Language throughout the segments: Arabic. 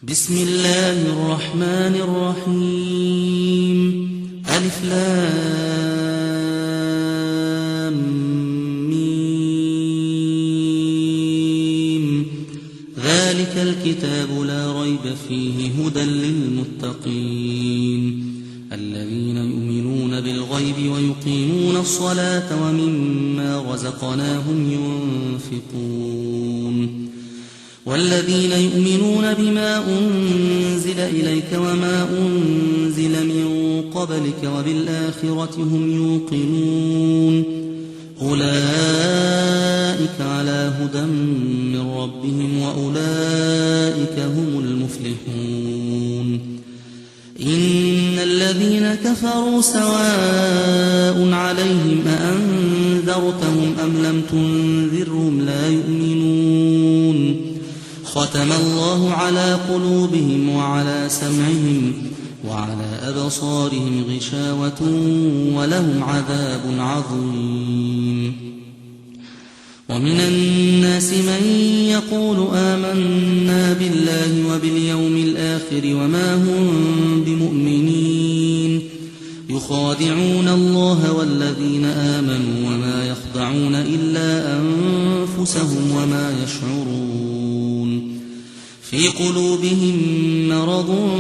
بسم الله الرحمن الرحيم ألف لام ميم ذلك الكتاب لا ريب فيه هدى للمتقين الذين يؤمنون بالغيب ويقيمون الصلاة ومما رزقناهم ينفقون والذين يؤمنون بما أنزل إليك وما أنزل من قبلك وبالآخرة هم يوقنون أولئك على هدى من ربهم وأولئك هم المفلحون إن الذين كفروا سواء عليهم أأنذرتهم أم لم تنذرهم لا يؤمنون ختم الله على قلوبهم وعلى سمعهم وعلى أبصارهم غشاوة ولهم عذاب عظيم ومن الناس من يقول آمنا بالله وباليوم الآخر وما هم بمؤمنين يخادعون الله والذين آمنوا وما يخدعون إلا أنفسهم وما يشعرون في قلوبهم مرض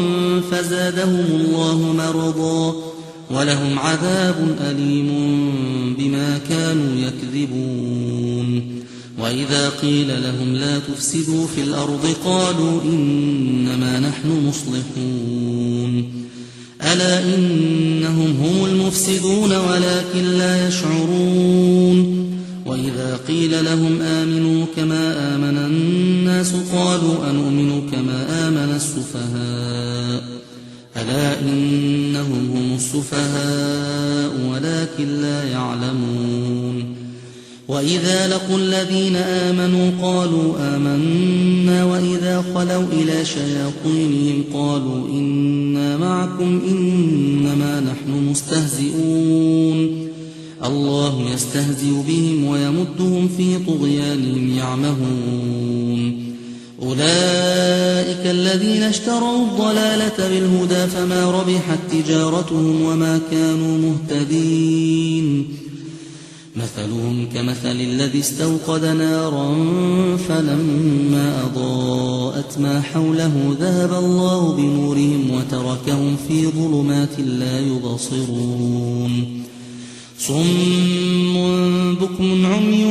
فزادهم الله مرضا ولهم عذاب أليم بما كانوا يكذبون وإذا قيل لهم لا تفسدوا في الأرض قالوا إنما نحن مصلحون ألا إنهم هم المفسدون ولكن لا يشعرون وإذا قيل لهم آمنوا كما آمن الناس قالوا أنؤمن كما آمن السفهاء ألا إنهم هم السفهاء ولكن لا يعلمون وإذا لقوا الذين آمنوا قالوا آمنا وإذا خلوا إلى شياطينهم قالوا إنا معكم إنما نحن مستهزئون الله يستهزئ بهم ويمدهم في طغيانهم يعمهون أولئك الذين اشتروا الضلالة بالهدى فما ربحت تجارتهم وما كانوا مهتدين مثلهم كمثل الذي استوقد نارا فلما أضاءت ما حوله ذهب الله بنورهم وتركهم في ظلمات لا يبصرون صم بكم عمي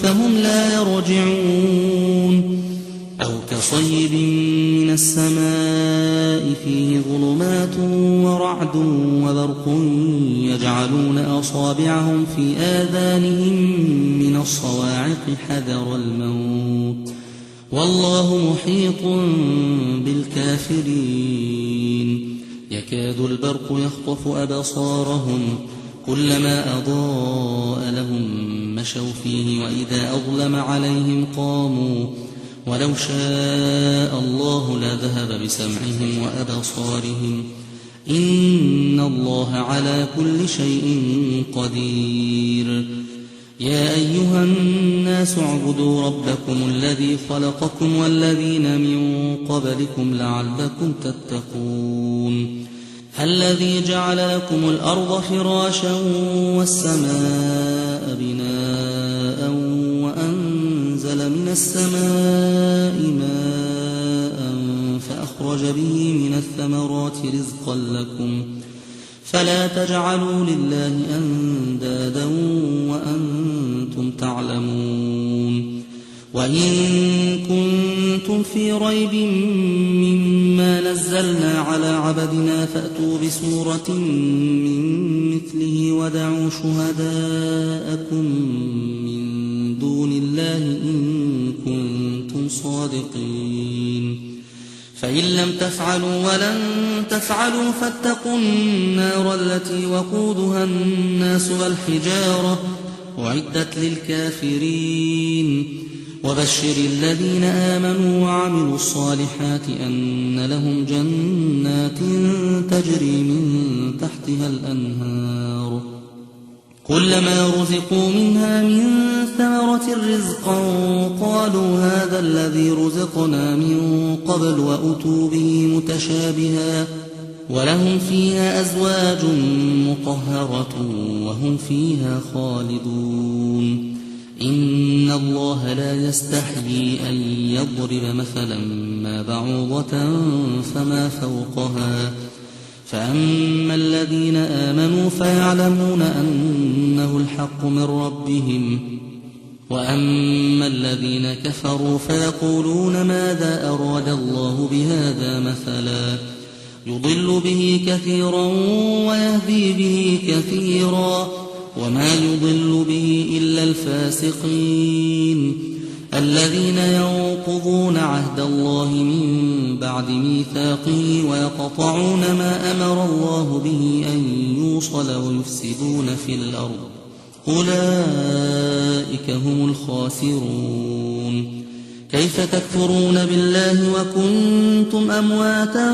فهم لا يرجعون أو كصيب من السماء فيه ظلمات ورعد وبرق يجعلون أصابعهم في آذانهم من الصواعق حذر الموت والله محيط بالكافرين يكاد البرق يخطف أبصارهم كلما أضاء لهم مشوا فيه وإذا أظلم عليهم قاموا ولو شاء الله لذهب بسمعهم وأبصارهم إن الله على كل شيء قدير يا أيها الناس اعبدوا ربكم الذي خلقكم والذين من قبلكم لعلكم تتقون الذي جعل لكم الأرض فراشا والسماء بناء وأنزل من السماء ماء فأخرج به من الثمرات رزقا لكم فلا تجعلوا لله أندادا وأنتم تعلمون وإن كنتم في ريب مما نزلنا على عبدنا فأتوا بسورة من مثله ودعوا شهداءكم من دون الله إن كنتم صادقين فإن لم تفعلوا ولن تفعلوا فاتقوا النار التي وقودها الناس والحجارة أعدت للكافرين وبشر الذين آمنوا وعملوا الصالحات أن لهم جنات تجري من تحتها الأنهار كلما رزقوا منها من ثمرة رزقا قالوا هذا الذي رزقنا من قبل وأتوا به متشابها ولهم فيها أزواج مطهرة وهم فيها خالدون إن الله لا يستحيي أن يضرب مثلا ما بعوضة فما فوقها فأما الذين آمنوا فيعلمون أنه الحق من ربهم وأما الذين كفروا فيقولون ماذا أراد الله بهذا مثلا يضل به كثيرا ويهدي به كثيرا وما يضل به إلا الفاسقين الذين ينقضون عهد الله من بعد ميثاقه ويقطعون ما أمر الله به أن يوصل ويفسدون في الأرض أولئك هم الخاسرون كيف تكفرون بالله وكنتم أمواتا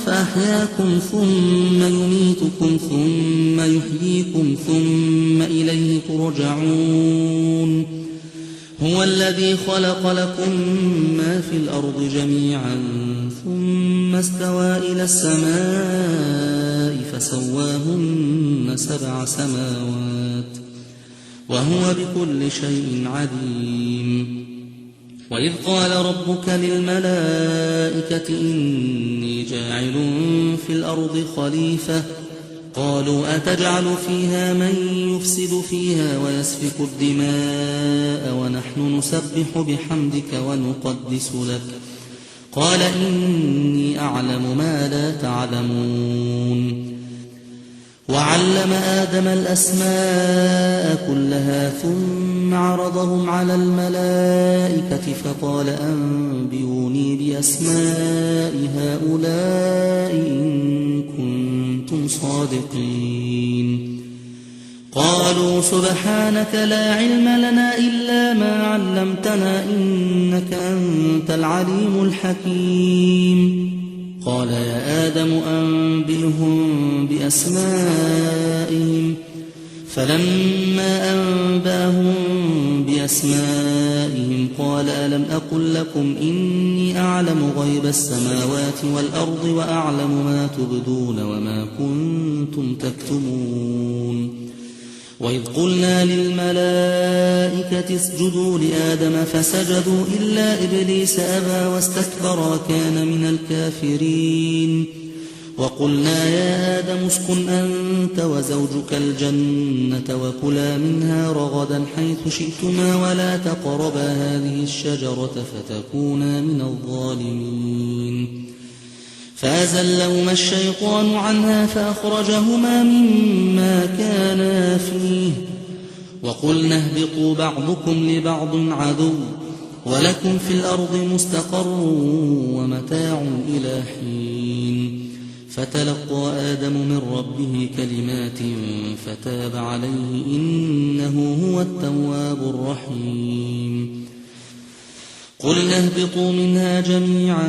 فأحياكم ثم يميتكم ثم يحييكم ثم إليه ترجعون هو الذي خلق لكم ما في الأرض جميعا ثم استوى إلى السماء فسواهن 7 سماوات وهو بكل شيء عليم وإذ قال ربك للملائكة إني جاعل في الأرض خليفة قالوا أتجعل فيها من يفسد فيها ويسفك الدماء ونحن نسبح بحمدك ونقدس لك قال إني أعلم ما لا تعلمون وعلم آدم الأسماء كلها ثم عرضهم على الملائكة فقال أنبئوني بأسماء هؤلاء إن كنتم صادقين قالوا سبحانك لا علم لنا إلا ما علمتنا إنك أنت العليم الحكيم قال يا آدم أنبئهم بأسمائهم فلما أنبأهم بأسمائهم قال ألم أقل لكم إني أعلم غيب السماوات والأرض وأعلم ما تبدون وما كنتم تكتمون وإذ قلنا للملائكة اسجدوا لآدم فسجدوا إلا إبليس أبى واستكبر وكان من الكافرين وقلنا يا آدم اسكن أنت وزوجك الجنة وكلا منها رغدا حيث شئتما ولا تقربا هذه الشجرة فتكونا من الظالمين فأزلهما الشيطان عنها فأخرجهما مما كانا فيه وقلنا اهبطوا بعضكم لبعض عدو ولكم في الأرض مستقر ومتاع إلى حين فتلقى آدم من ربه كلمات فتاب عليه إنه هو التواب الرحيم قلنا اهبطوا منها جميعا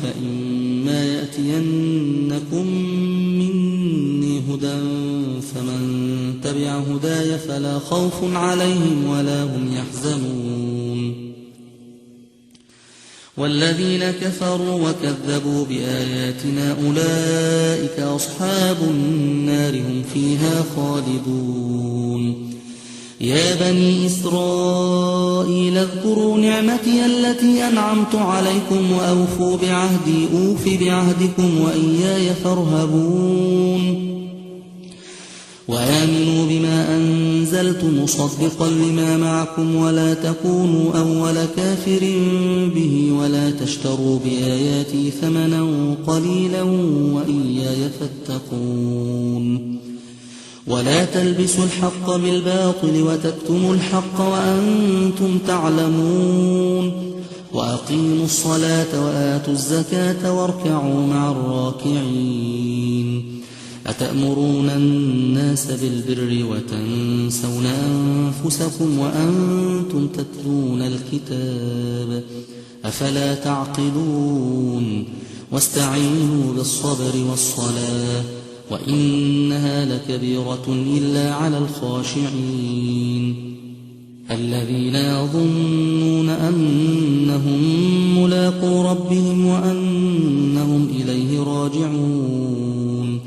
فإما يأتينكم مني هدى فمن تبع هداي فلا خوف عليهم ولا هم يحزنون والذين كفروا وكذبوا بآياتنا أولئك أصحاب النار هم فيها خالدون يا بني إسرائيل اذكروا نعمتي التي أنعمت عليكم وأوفوا بعهدي أوف بعهدكم وإياي فارهبون وآمنوا بما أنزلت مصدقا لما معكم ولا تكونوا أول كافر به ولا تشتروا بآياتي ثمنا قليلا وإياي فاتقون ولا تلبسوا الحق بالباطل وتكتموا الحق وأنتم تعلمون وأقيموا الصلاة وآتوا الزكاة واركعوا مع الراكعين أتأمرون الناس بالبر وتنسون أنفسكم وأنتم تتلون الكتاب أفلا تعقلون واستعينوا بالصبر والصلاة وإنها لكبيرة إلا على الخاشعين الذين يظنون أنهم ملاقو ربهم وأنهم إليه راجعون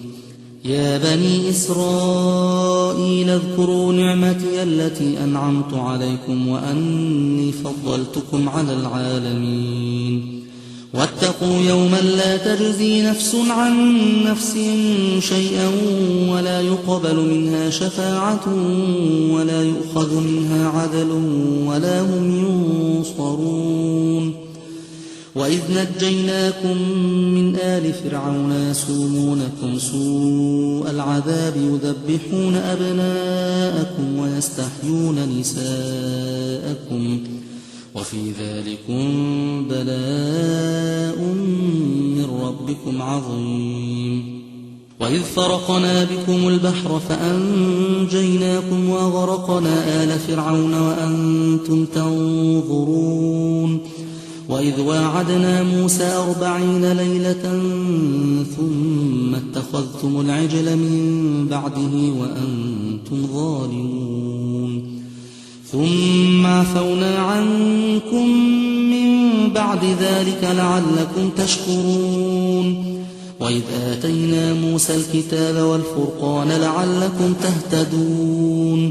يا بني إسرائيل اذكروا نعمتي التي أنعمت عليكم وأني فضلتكم على العالمين واتقوا يوما لا تجزي نفس عن نفس شيئا ولا يقبل منها شفاعة ولا يؤخذ منها عدل ولا هم ينصرون وإذ نجيناكم من آل فرعون يسومونكم سوء العذاب يذبحون أبناءكم ويستحيون نساءكم وفي ذلكم بلاء من ربكم عظيم وإذ فرقنا بكم البحر فأنجيناكم وأغرقنا آل فرعون وأنتم تنظرون وإذ واعدنا موسى 40 ليلة ثم اتخذتم العجل من بعده وأنتم ظالمون ثم عفونا عنكم من بعد ذلك لعلكم تشكرون وإذ آتينا موسى الكتاب والفرقان لعلكم تهتدون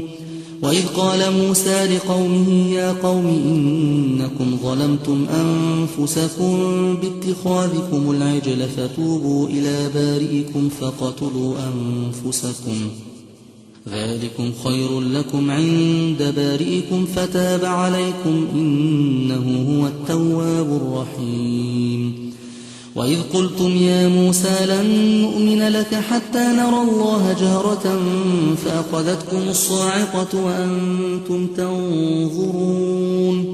وإذ قال موسى لقومه يا قوم إنكم ظلمتم أنفسكم باتخاذكم العجل فتوبوا إلى بارئكم فقتلوا أنفسكم ذلكم خير لكم عند بارئكم فتاب عليكم إنه هو التواب الرحيم وإذ قلتم يا موسى لن نؤمن لك حتى نرى الله جهرة فأخذتكم الصاعقة وأنتم تنظرون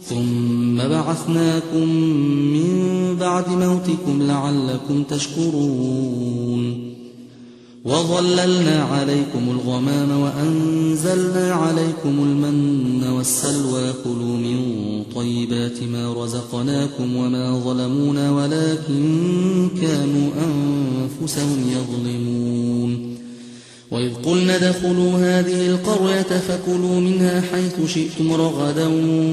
ثم بعثناكم من بعد موتكم لعلكم تشكرون وظللنا عليكم الغمام وأنزلنا عليكم المن والسلوى كلوا من طيبات ما رزقناكم وما ظلمونا ولكن كانوا أنفسهم يظلمون وإذ قلنا ادخلوا هذه القرية فكلوا منها حيث شئتم رغدا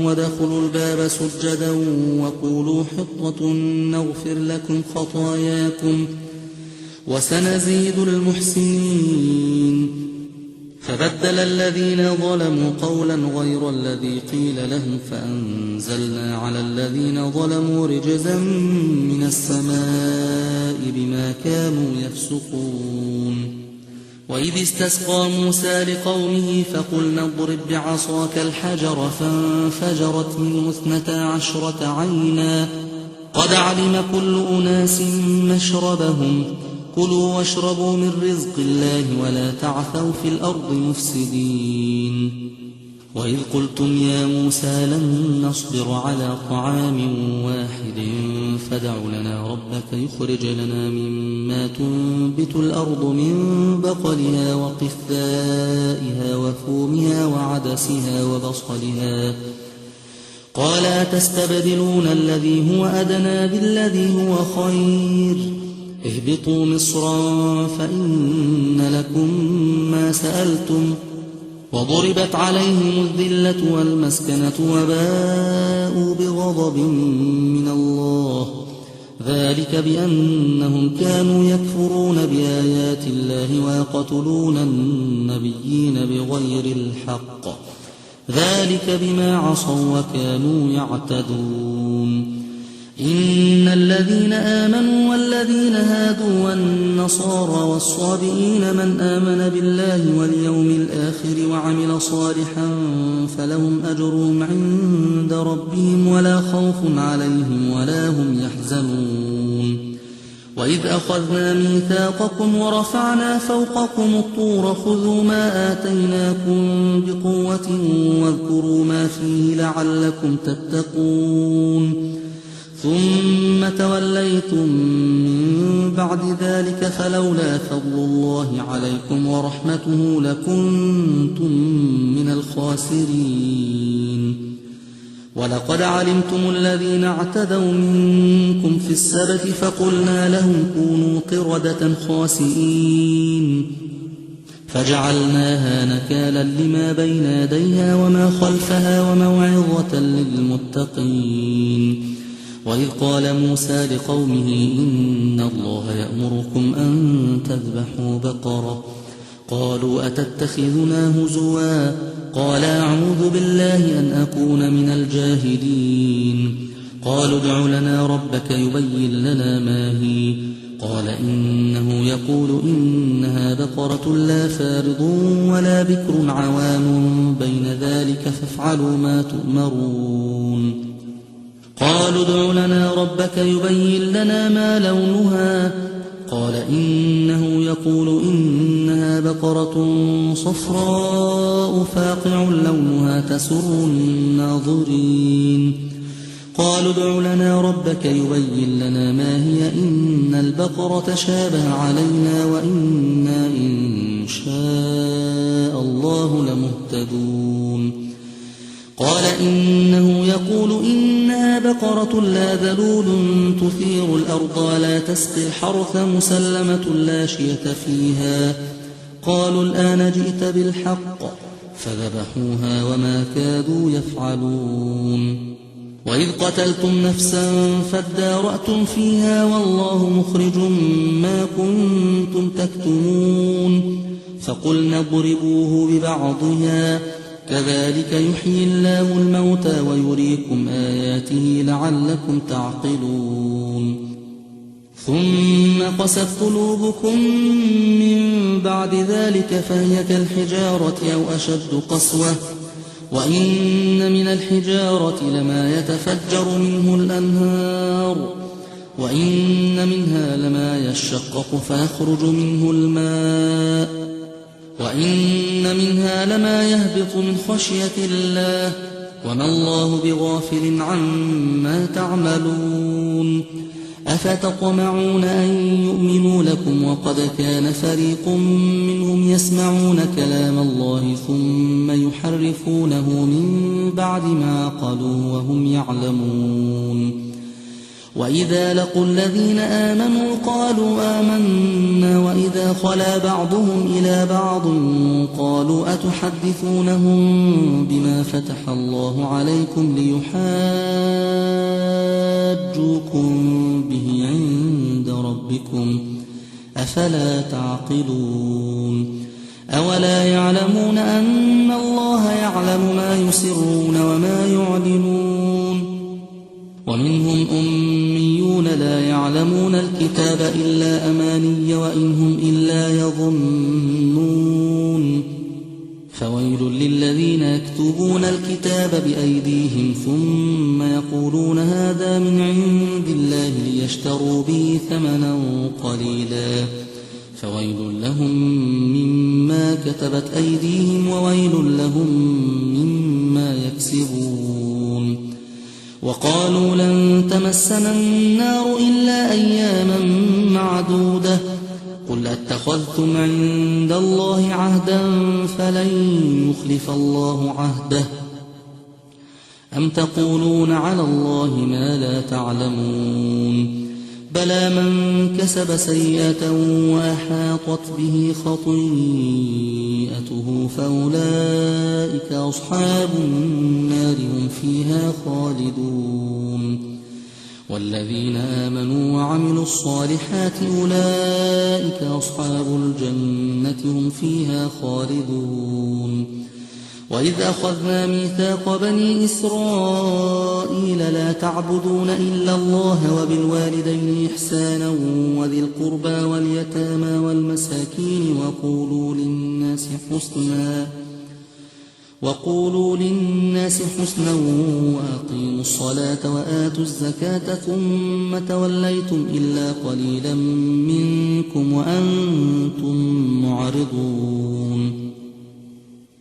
وادخلوا الباب سجدا وقولوا حطة نغفر لكم خطاياكم وسنزيد المحسنين فبدل الذين ظلموا قولا غير الذي قيل لهم فأنزلنا على الذين ظلموا رجزا من السماء بما كانوا يفسقون وإذ استسقى موسى لقومه فقلنا اضرب بعصاك الحجر فانفجرت منه 12 عينا قد علم كل أناس مشربهم كلوا واشربوا من رزق الله ولا تعثوا في الأرض مفسدين وإذ قلتم يا موسى لن نصبر على طعام واحد فادع لنا ربك يخرج لنا مما تنبت الأرض من بقلها وقثائها وفومها وعدسها وبصلها قال أتستبدلون الذي هو أدنى بالذي هو خير اهبطوا مصرا فإن لكم ما سألتم وضربت عليهم الذلة والمسكنة وباءوا بغضب من الله ذلك بأنهم كانوا يكفرون بآيات الله ويقتلون النبيين بغير الحق ذلك بما عصوا وكانوا يعتدون إن الذين آمنوا والذين هادوا والنصارى والصابئين من آمن بالله واليوم الآخر وعمل صالحا فلهم أجرهم عند ربهم ولا خوف عليهم ولا هم يحزنون وإذ أخذنا ميثاقكم ورفعنا فوقكم الطور خذوا ما آتيناكم بقوة واذكروا ما فيه لعلكم تتقون ثم توليتم من بعد ذلك فلولا فضل الله عليكم ورحمته لكنتم من الخاسرين ولقد علمتم الذين اعتدوا منكم في السبت فقلنا لهم كونوا قردة خاسئين فجعلناها نكالا لما بين يديها وما خلفها وموعظة للمتقين. وإذ قال موسى لقومه إن الله يأمركم أن تذبحوا بقرة قالوا أتتخذنا هزوا قال أعوذ بالله أن أكون من الجاهلين. قالوا ادع لنا ربك يبين لنا ما هي قال إنه يقول إنها بقرة لا فارض ولا بكر عوان بين ذلك فافعلوا ما تؤمرون. قالوا ادع لنا ربك يبين لنا ما لونها قال إنه يقول إنها بقرة صفراء فاقع لونها تسر الناظرين. قالوا ادع لنا ربك يبين لنا ما هي إن البقرة شابه علينا وإنا إن شاء الله لمهتدون. قال إنه يقول إنها بقرة لا ذلول تثير الأرض ولا تسقي الحرث مسلمة لا شية فيها. قالوا الآن جئت بالحق فذبحوها وما كادوا يفعلون. وإذ قتلتم نفسا فادارأتم فيها والله مخرج ما كنتم تكتمون. فقلنا اضربوه ببعضها كذلك يحيي الله الموتى ويريكم آياته لعلكم تعقلون. ثم قست قلوبكم من بعد ذلك فهي كالحجارة أو أشد قسوة وإن من الحجارة لما يتفجر منه الأنهار وإن منها لما يشقق فيخرج منه الماء وإن منها لما يهبط من خشية الله وما الله بغافل عما تعملون. أفتطمعون أن يؤمنوا لكم وقد كان فريق منهم يسمعون كلام الله ثم يحرفونه من بعد ما عقلوه وهم يعلمون. وإذا لقوا الذين آمنوا قالوا آمنا وإذا خلا بعضهم إلى بعض قالوا أتحدثونهم بما فتح الله عليكم ليحاجوكم به عند ربكم أفلا تعقلون. أولا يعلمون أن الله يعلم ما يسرون وما يعلنون. ومنهم أميون لا يعلمون الكتاب إلا أماني وإن هم إلا يظنون. فويل للذين يكتبون الكتاب بأيديهم ثم يقولون هذا من عند الله ليشتروا به ثمنا قليلا فويل لهم مما كتبت أيديهم وويل لهم مما يكسبون. وقالوا لن تمسنا النار إلا أياما معدودة قل اتخذتم عند الله عهدا فلن يخلف الله عهده أم تقولون على الله ما لا تعلمون. بلى من كسب سيئة وأحاطت به خطيئته فأولئك أصحاب النار هم فيها خالدون. والذين آمنوا وعملوا الصالحات أولئك أصحاب الجنة هم فيها خالدون. وإذ أخذنا ميثاق بني إسرائيل لا تعبدون إلا الله وبالوالدين إحسانا وذي القربى واليتامى والمساكين وقولوا للناس حسنا وأقيموا الصلاة وآتوا الزكاة ثم توليتم إلا قليلا منكم وأنتم معرضون.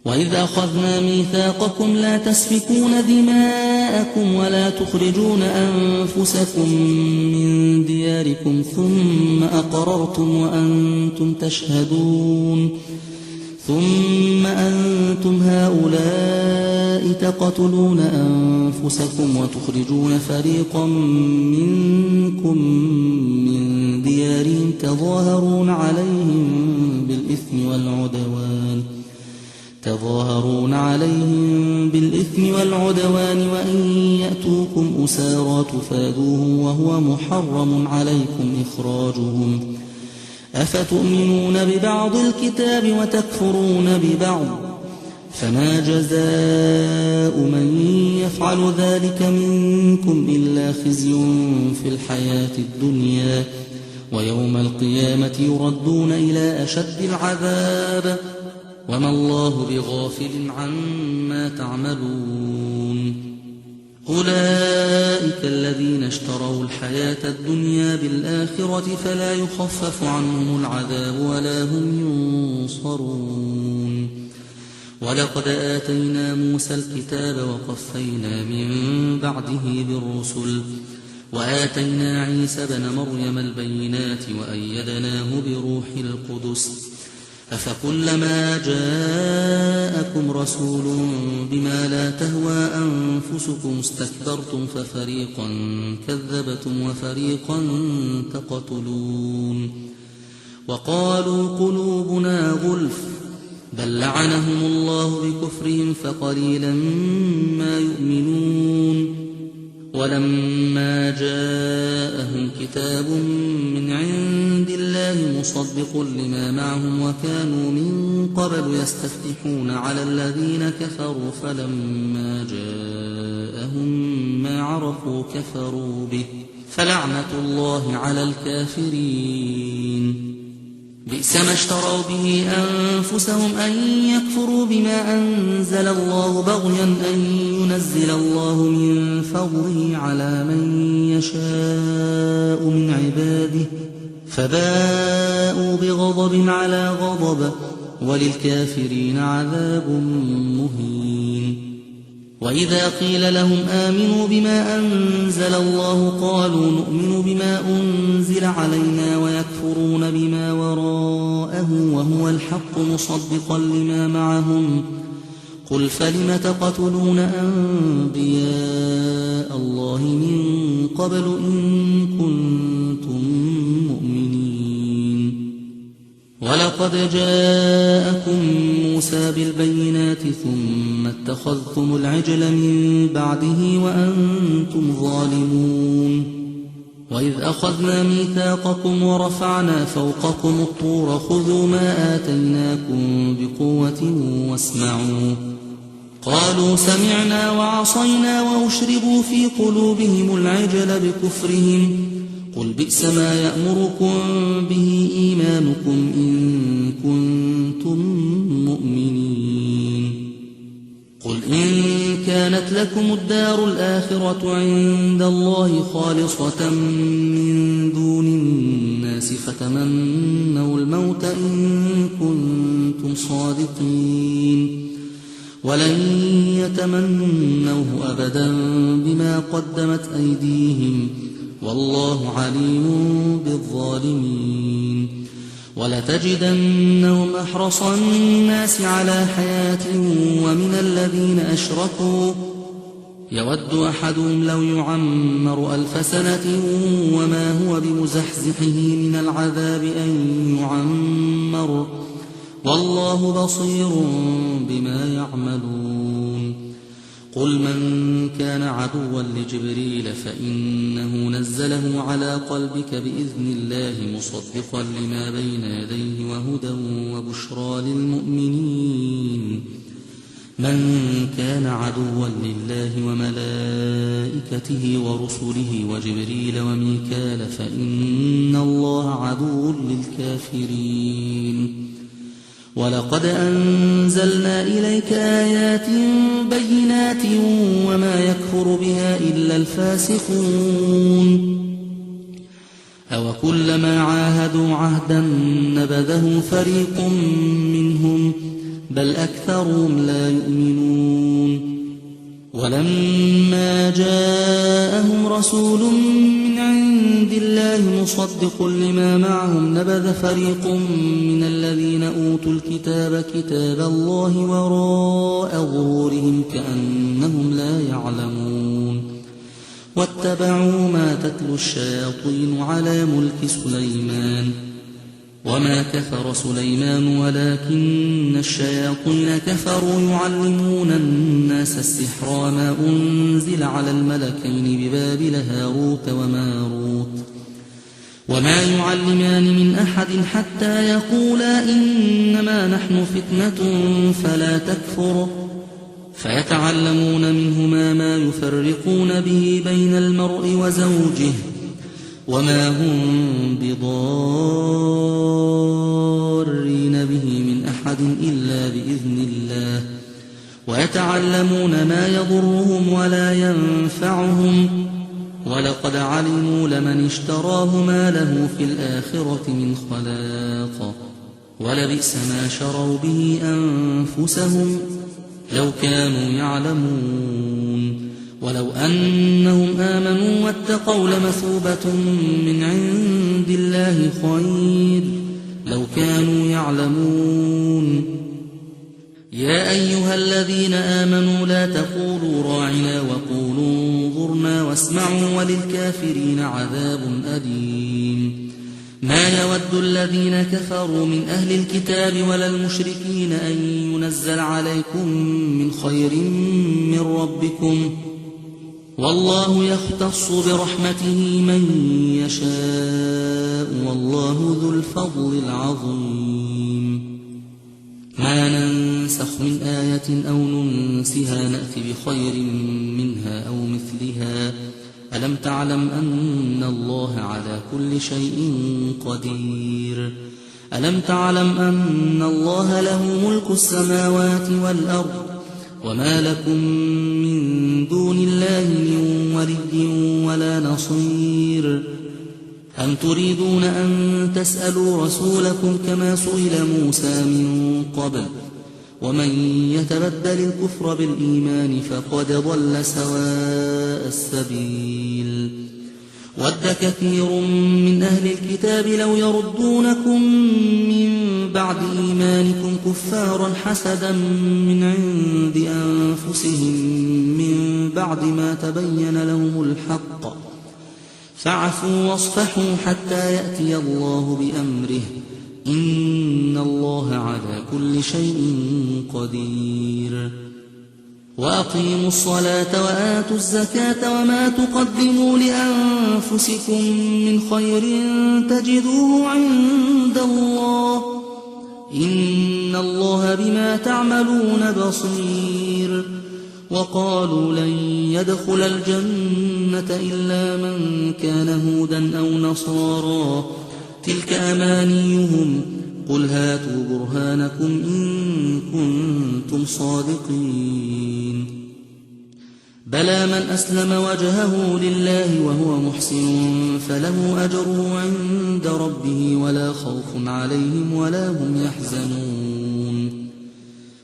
وإذ أخذنا ميثاقكم لا تسفكون دماءكم ولا تخرجون أنفسكم من دياركم ثم أقررتم وأنتم تشهدون ثم أنتم هؤلاء تقتلون أنفسكم وتخرجون فريقا منكم من ديارهم تظاهرون عليهم بالإثم والعدوان وإن يأتوكم أسارى تفادوهم وهو محرم عليكم إخراجهم أفتؤمنون ببعض الكتاب وتكفرون ببعض فما جزاء من يفعل ذلك منكم إلا خزي في الحياة الدنيا ويوم القيامة يردون إلى أشد العذاب وما الله بغافل عما تعملون أولئك الذين اشتروا الحياة الدنيا بالآخرة فلا يخفف عنهم العذاب ولا هم ينصرون ولقد آتينا موسى الكتاب وقفينا من بعده بالرسل وآتينا عيسى بن مريم البينات وأيدناه بروح القدس أفكلما جاءكم رسول بما لا تهوى أنفسكم استكبرتم ففريقا كذبتم وفريقا تقتلون وقالوا قلوبنا غلف بل لعنهم الله بكفرهم فقليلا ما يؤمنون ولما جاءهم كتاب من عند الله مصدق لما معهم وكانوا من قبل يستفتحون على الذين كفروا فلما جاءهم ما عرفوا كفروا به فلعنة الله على الكافرين بئس ما اشتروا به أنفسهم أن يكفروا بما أنزل الله بغيا أن ينزل الله من فضله على من يشاء من عباده فباءوا بغضب على غضب وللكافرين عذاب مهين وإذا قيل لهم آمنوا بما أنزل الله قالوا نؤمن بما أنزل علينا ويكفرون بما وراءه وهو الحق مصدقا لما معهم قل فلم تقتلون أنبياء الله من قبل إن كنتم مؤمنين ولقد جاءكم موسى بالبينات ثم اتخذتم العجل من بعده وأنتم ظالمون وإذ أخذنا ميثاقكم ورفعنا فوقكم الطور خذوا ما آتيناكم بقوة واسمعوا قالوا سمعنا وعصينا وأشربوا في قلوبهم العجل بكفرهم قل بئس ما يأمركم به إيمانكم إن كنتم مؤمنين قل إن كانت لكم الدار الآخرة عند الله خالصة من دون الناس فتمنوا الموت إن كنتم صادقين ولن يتمنوه أبدا بما قدمت أيديهم والله عليم بالظالمين ولتجدنهم أحرص الناس على حياة ومن الذين أشركوا يود أحدهم لو يعمر 1000 سنة وما هو بمزحزحه من العذاب أن يعمر والله بصير بما يعملون قل من كان عدوا لجبريل فإنه نزله على قلبك بإذن الله مصدقا لما بين يديه وهدى وبشرى للمؤمنين من كان عدوا لله وملائكته ورسله وجبريل وميكال فإن الله عدو للكافرين ولقد أنزلنا إليك آيات بينات وما يكفر بها إلا الفاسقون أوكلما عاهدوا عهدا نبذه فريق منهم بل أكثرهم لا يؤمنون ولما جاءهم رسول من عند عند الله مصدق لما معهم نبذ فريق من الذين أوتوا الكتاب كتاب الله وراء ظهورهم كأنهم لا يعلمون واتبعوا ما تتلو الشياطين على ملك سليمان وما كفر سليمان ولكن الشياطين كفروا يعلمون الناس السحر وما أنزل على الملكين ببابل هاروت وماروت وما يعلمان من أحد حتى يقولا إنما نحن فتنة فلا تكفر فيتعلمون منهما ما يفرقون به بين المرء وزوجه وما هم بضارين به من أحد إلا بإذن الله ويتعلمون ما يضرهم ولا ينفعهم ولقد علموا لمن اشتراه ما له في الآخرة من خلاق ولبئس ما شروا به أنفسهم لو كانوا يعلمون ولو أنهم آمنوا واتقوا لمثوبة من عند الله خير لو كانوا يعلمون يا أيها الذين آمنوا لا تقولوا راعنا وقولوا انظرنا واسمعوا وللكافرين عذاب أليم ما يود الذين كفروا من أهل الكتاب ولا المشركين أن ينزل عليكم من خير من ربكم والله يختص برحمته من يشاء والله ذو الفضل العظيم ما ننسخ من آية أو ننسها نأت بخير منها أو مثلها ألم تعلم أن الله على كل شيء قدير ألم تعلم أن الله له ملك السماوات والأرض وما لكم من دون الله من ولي ولا نصير أم تريدون أن تسألوا رسولكم كما سئل موسى من قبل ومن يتبدل الكفر بالإيمان فقد ضل سواء السبيل ود كثير من أهل الكتاب لو يردونكم من بعد إيمانكم كفارا حسدا من عند أنفسهم من بعد ما تبين لهم الحق فاعفوا واصفحوا حتى يأتي الله بأمره إن الله على كل شيء قدير وأقيموا الصلاة وآتوا الزكاة وما تقدموا لأنفسكم من خير تجدوه عند الله إن الله بما تعملون بصير وقالوا لن يدخل الجنة إلا من كان هودا أو نصارى تلك أمانيهم قل هاتوا برهانكم إن كنتم صادقين بلى من أسلم وجهه لله وهو محسن فله أجره عند ربه ولا خوف عليهم ولا هم يحزنون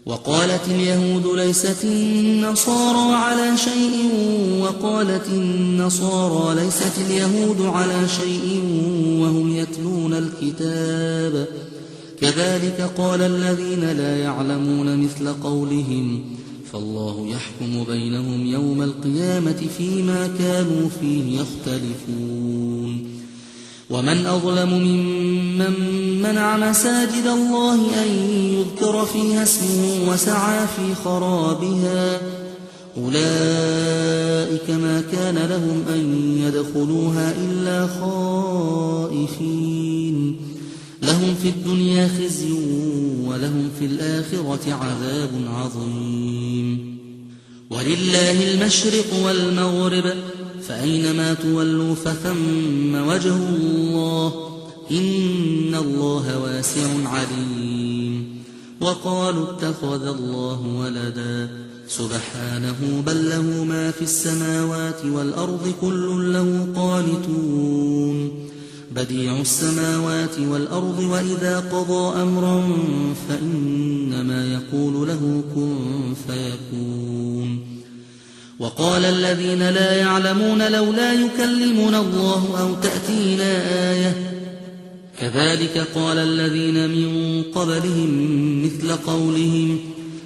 وقالت اليهود ليست النصارى على شيء وقالت النصارى ليست اليهود على شيء وهم يتلون الكتاب كذلك قال الذين لا يعلمون مثل قولهم فالله يحكم بينهم يوم القيامة فيما كانوا فيه يختلفون ومن أظلم ممن منع مساجد الله أن يذكر فيها اسمه وسعى في خرابها أولئك ما كان لهم أن يدخلوها إلا خائفين لهم في الدنيا خزي ولهم في الآخرة عذاب عظيم ولله المشرق والمغرب فأينما تولوا فثم وجه الله إن الله واسع عليم وقالوا اتخذ الله ولدا سبحانه بل له ما في السماوات والأرض كل له قانتون بديع السماوات والأرض وإذا قضى أمرا فإنما يقول له كن فيكون وقال الذين لا يعلمون لولا يكلمنا الله أو تأتينا آية كذلك قال الذين من قبلهم مثل قولهم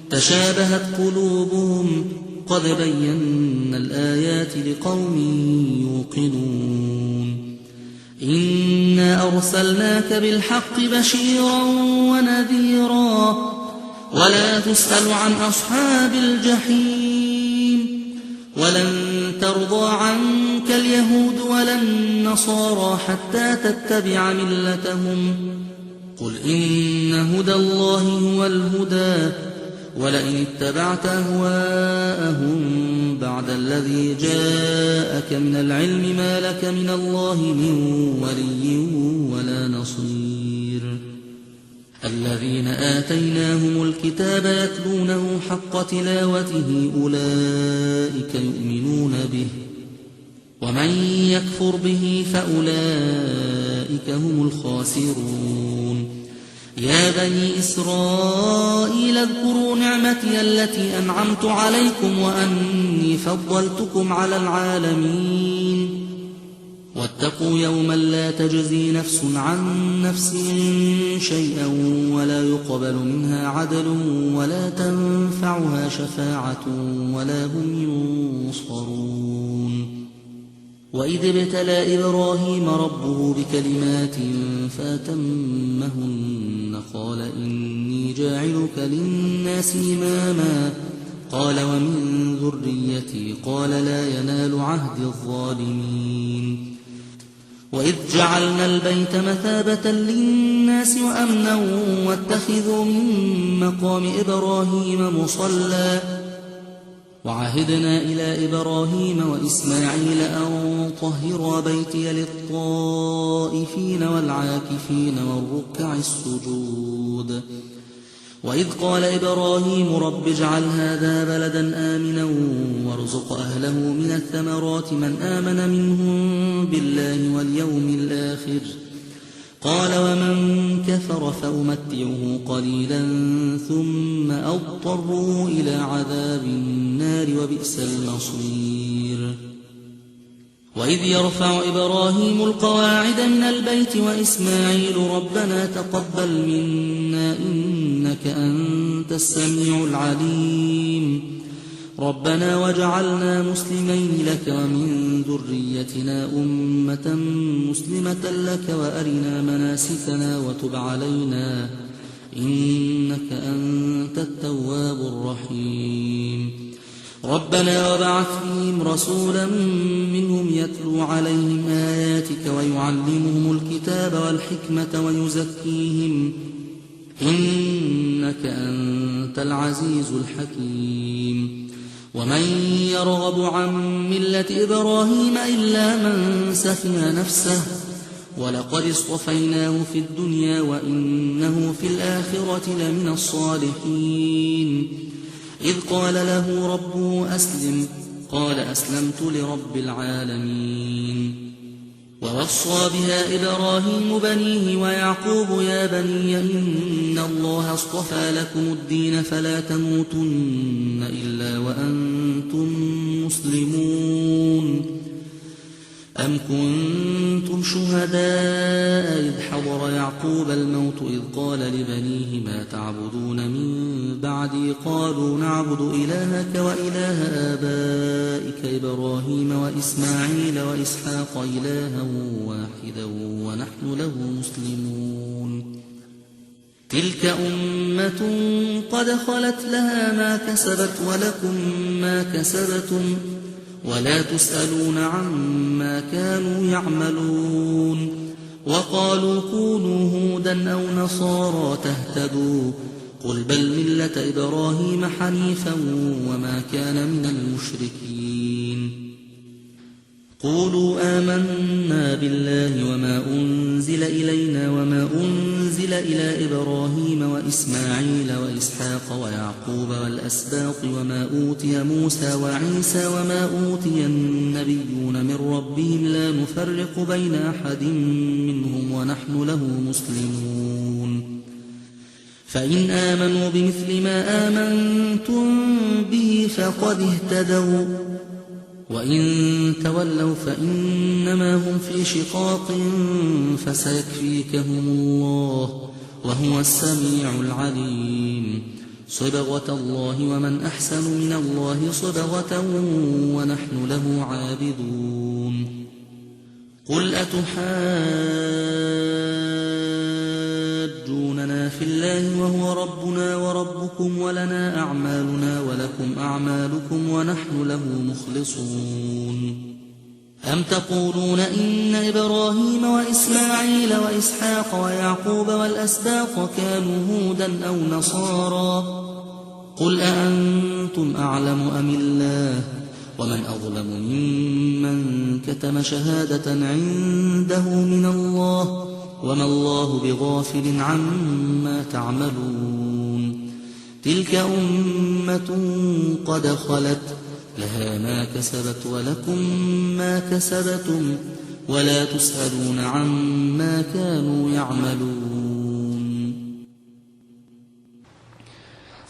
تشابهت قلوبهم قد بينا الآيات لقوم يوقنون إنا أرسلناك بالحق بشيرا ونذيرا ولا تسأل عن أصحاب الجحيم ولن ترضى عنك اليهود ولا النصارى حتى تتبع ملتهم قل إن هدى الله هو الهدى ولئن اتبعت أهواءهم بعد الذي جاءك من العلم ما لك من الله من ولي ولا نصير الذين آتيناهم الكتاب يتلونه حق تلاوته أولئك يؤمنون به ومن يكفر به فأولئك هم الخاسرون يا بني إسرائيل اذكروا نعمتي التي أنعمت عليكم وأني فضلتكم على العالمين واتقوا يوما لا تجزي نفس عن نفس شيئا ولا يقبل منها عدل ولا تنفعها شفاعة ولا هم ينصرون وإذ ابتلى إبراهيم ربه بكلمات فأتمهن قال إني جاعلك للناس إماما قال ومن ذريتي قال لا ينال عهد الظالمين وإذ جعلنا البيت مثابة للناس وأمنا واتخذوا من مقام إبراهيم مصلى وعهدنا إلى إبراهيم وإسماعيل أن طهرا بيتي للطائفين والعاكفين والركع السجود وإذ قال إبراهيم رب اجعل هذا بلدا آمنا وارزق أهله من الثمرات من آمن منهم بالله واليوم الآخر قال ومن كفر فأمتعه قليلا ثم أضطره إلى عذاب النار وبئس المصير وإذ يرفع إبراهيم القواعد من البيت وإسماعيل ربنا تقبل منا إنك أنت السميع العليم ربنا واجعلنا مسلمين لك ومن ذريتنا أمة مسلمة لك وأرنا مناسكنا وتب علينا إنك أنت التواب الرحيم ربنا وابعث فيهم رسولا منهم يتلو عليهم آياتك ويعلمهم الكتاب والحكمة ويزكيهم إنك أنت العزيز الحكيم ومن يرغب عن ملة إبراهيم إلا من سفه نفسه ولقد اصطفيناه في الدنيا وإنه في الآخرة لمن الصالحين إذ قال له ربه أسلم قال أسلمت لرب العالمين ووصى بها إبراهيم بنيه ويعقوب يا بني إن الله اصطفى لكم الدين فلا تموتن إلا وأنتم مسلمون أم كنتم شهداء إذ حضر يعقوب الموت إذ قال لبنيه ما تعبدون من بعدي قالوا نعبد إلهك وإله آبائك إبراهيم وإسماعيل وإسحاق إلها واحدا ونحن له مسلمون تلك أمة قد خلت لها ما كسبت ولكم ما كسبتم ولا تسألون عما كانوا يعملون وقالوا كونوا هودا أو نصارى تهتدوا قل بل ملة إبراهيم حنيفا وما كان من المشركين قولوا آمنا بالله وما أنزل إلينا وما أنزل إلى إبراهيم وإسماعيل وإسحاق ويعقوب والأسباط وما أوتي موسى وعيسى وما أوتي النبيون من ربهم لا نفرق بين أحد منهم ونحن له مسلمون فإن آمنوا بمثل ما آمنتم به فقد اهتدوا وإن تولوا فإنما هم في شقاق فسيكفيكهم الله وهو السميع العليم صبغة الله ومن أحسن من الله صبغة ونحن له عابدون قل أتحاجوننا في الله وهو ربنا وربكم ولنا أعمالنا ولكم أعمالكم ونحن له مخلصون أم تقولون إن إبراهيم وإسماعيل وإسحاق ويعقوب والأسباط كانوا هودا أو نصارى قل أأنتم أعلم أم الله ومن أظلم ممن كتم شهادة عنده من الله وما الله بغافل عما تعملون تلك أمة قد خلت لها ما كسبت ولكم ما كسبتم ولا تسألون عما كانوا يعملون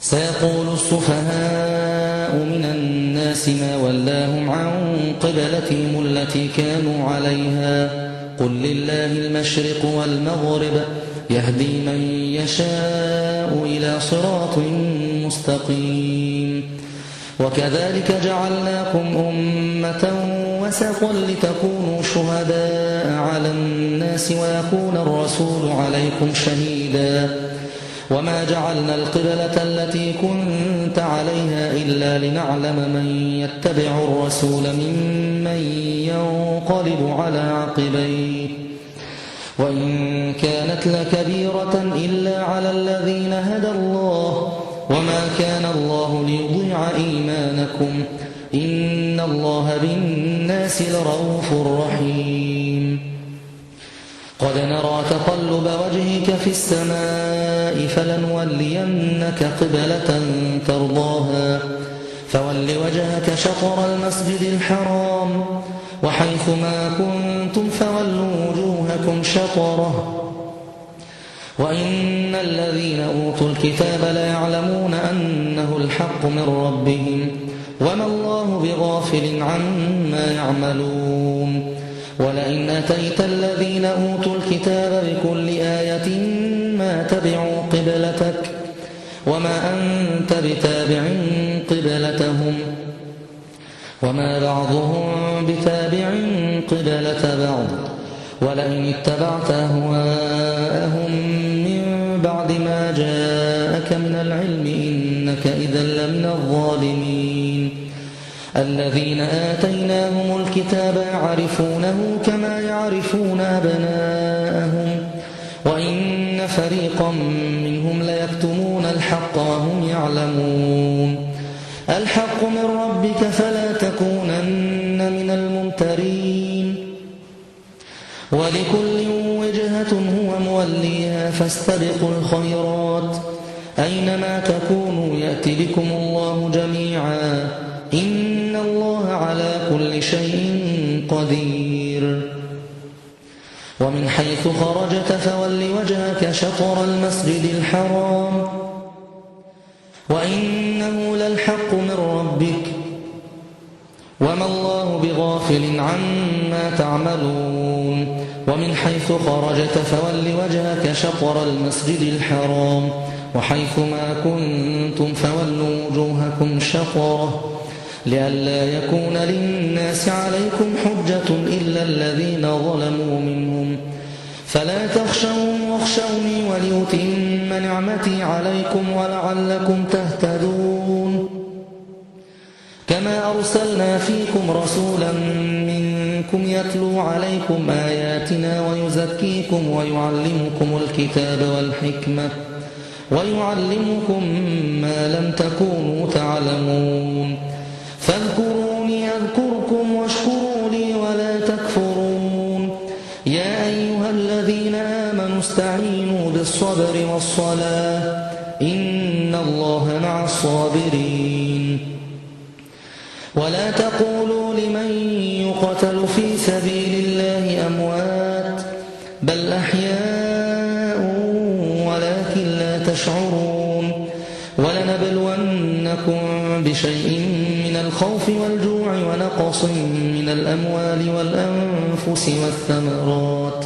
سيقول السفهاء من الناس ما ولاهم عن قبلتهم التي كانوا عليها قل لله المشرق والمغرب يهدي من يشاء إلى صراط مستقيم وكذلك جعلناكم أمة وسطا لتكونوا شهداء على الناس ويكون الرسول عليكم شهيدا وما جعلنا القبلة التي كنت عليها إلا لنعلم من يتبع الرسول ممن ينقلب على عقبيه وإن كانت لكبيرة إلا على الذين هدى الله وما كان الله ليضيع إيمانكم إن الله بالناس لرؤوف رحيم قد نرى تقلب وجهك في السماء فلنولينك قبلة ترضاها فول وجهك شطر المسجد الحرام وحيث ما كنتم فولوا وجوهكم شطره وإن الذين أوتوا الكتاب ليعلمون أنه الحق من ربهم وما الله بغافل عما يعملون ولئن أتيت الذين أوتوا الكتاب بكل آية ما تبعوا قبلتك وما أنت بتابع قبلتهم وما بعضهم بتابع قبلة بعض ولئن اتبعت أهواءهم من بعد ما جاءك من العلم إنك إذا لمن الظالمين الذين آتيناهم الكتاب يعرفونه كما يعرفون أبناءهم وإن فريقا منهم ليكتمون الحق وهم يعلمون الحق من ربك فلا تكونن من الممترين ولكل وجهة هو موليها فاستبقوا الخيرات أينما تكونوا يأتي بكم الله جميعا إن الله على كل شيء قدير ومن حيث خرجت فول وجهك شطر المسجد الحرام وإنه للحق من ربك وما الله بغافل عما تعملون ومن حيث خرجت فول وجهك شطر المسجد الحرام وحيث ما كنتم فولوا وجوهكم شطره لئلا يكون للناس عليكم حجة إلا الذين ظلموا منهم فلا تخشوهم واخشوني وليتم نعمتي عليكم ولعلكم تهتدون كما أرسلنا فيكم رسولا منكم يتلو عليكم آياتنا ويزكيكم ويعلمكم الكتاب والحكمة ويعلمكم ما لم تكونوا تعلمون فاذكروني أذكركم واشكروا لي ولا تكفرون يا أيها الذين آمنوا استعينوا بالصبر والصلاة إن الله مع الصابرين ولا تقولوا لمن يقتل في سبيل الله أموات بل أحياء ولكن لا تشعرون ولنبلونكم بشيء من الخوف والجوع ونقص من الأموال والأنفس والثمرات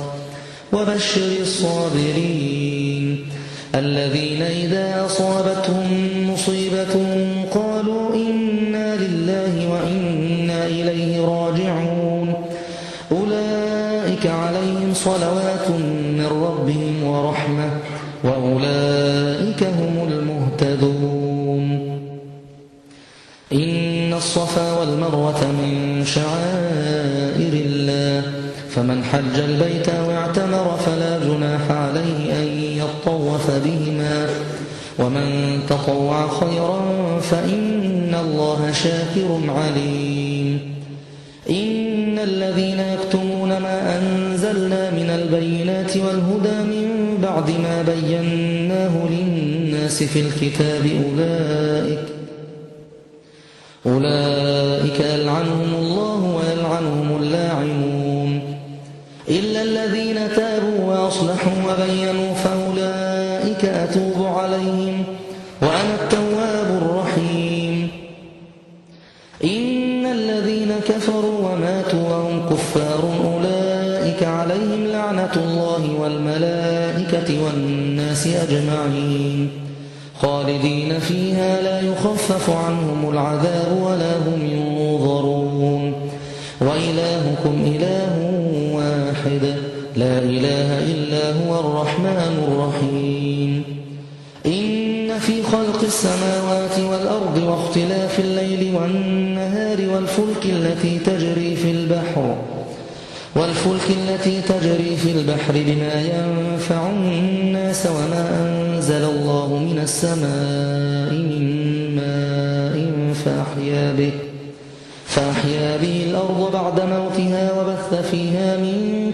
وبشر الصابرين الذين إذا أصابتهم مصيبة قالوا إنا لله وإنا إليه راجعون أولئك عليهم صلوات من ربهم ورحمة وأولئك هم المهتدون إن الصفا والمروة من شعائر الله فمن حج البيت واعتمر فلا جناح عليه أن يطوف بهما ومن تطوع خيرا فإن الله شاكر عليم إن الذين يكتمون ما أنزلنا من البينات والهدى من بعد ما بيناه للناس في الكتاب أولئك يلعنهم الله ويلعنهم اللاعنون إلا الذين تابوا وأصلحوا وبينوا فأولئك أتوب عليهم وأنا التواب الرحيم إن الذين كفروا وماتوا وهم كفار أولئك عليهم لعنة الله والملائكة والناس أجمعين خالدين فيها لا يخفف عنهم العذاب ولا هم ينظرون وإلهكم إله واحد لا إله إلا هو الرحمن الرحيم إن في خلق السماوات والأرض واختلاف الليل والنهار والفلك التي تجري في البحر بما ينفع الناس وما أنزل الله من السماء من ماء فأحيا به الأرض بعد موتها وبث فيها من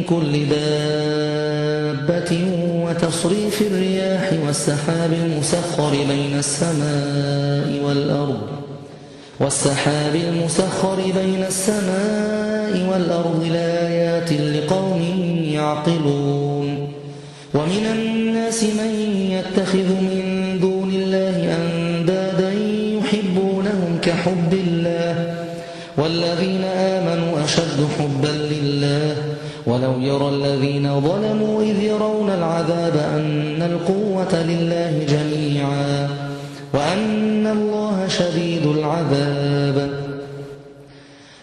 كل دابة وتصريف الرياح والسحاب المسخر بين السماء والأرض لآيات لقوم يعقلون ومن الناس من يتخذ من دون الله أندادا يحبونهم كحب الله والذين آمنوا أشد حبا لله ولو يرى الذين ظلموا إذ يرون العذاب أن القوة لله جميعا وأن الله شديد العذاب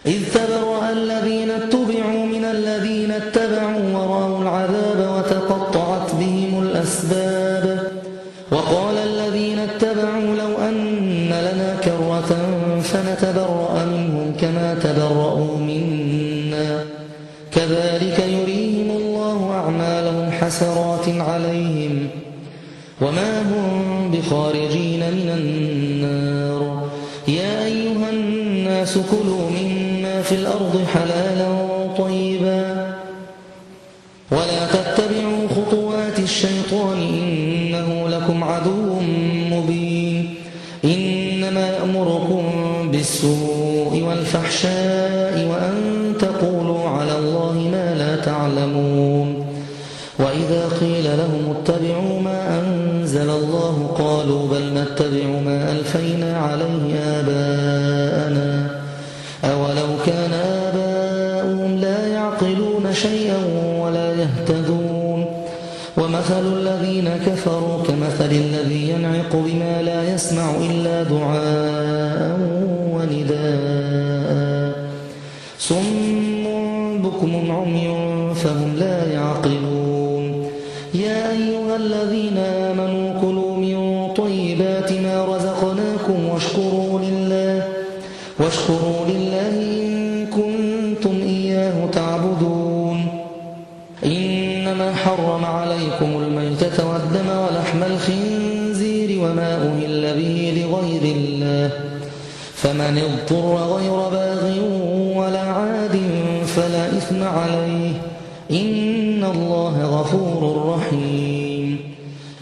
إذ تبرأ الذين اتبعوا من الذين اتبعوا ورأوا العذاب وتقطعت بهم الأسباب وقال الذين اتبعوا لو أن لنا كرة فنتبرأ منهم كما تبرأوا منا كذلك يريهم الله أعمالهم حسرات عليهم وما هم بخارجين من النار يا أيها الناس كلوا مما في الأرض حلالا طيبا ولا تتبعوا خطوات الشيطان إنه لكم عدو مبين إنما يأمركم بالسوء والفحشاء وأن تقولوا على الله ما لا تعلمون وإذا قيل لهم اتبعوا ما أنزل الله قالوا بل نتبع ما ألفينا عليه آباءنا أولو كان آباؤهم لا يعقلون شيئا ولا يهتدون ومثل الذين كفروا كمثل الذي ينعق بما لا يسمع إلا دعاء ونداء صم بكم عمي فهم لا يعقلون يا أيها الذين آمنوا كلوا من طيبات ما رزقناكم واشكروا لله إن كنتم إياه تعبدون إنما حرم عليكم الميتة والدم ولحم الخنزير وما أهل به لغير الله فمن اضطر غير باغ ولا عاد فلا إثم عليه إن الله غفور رحيم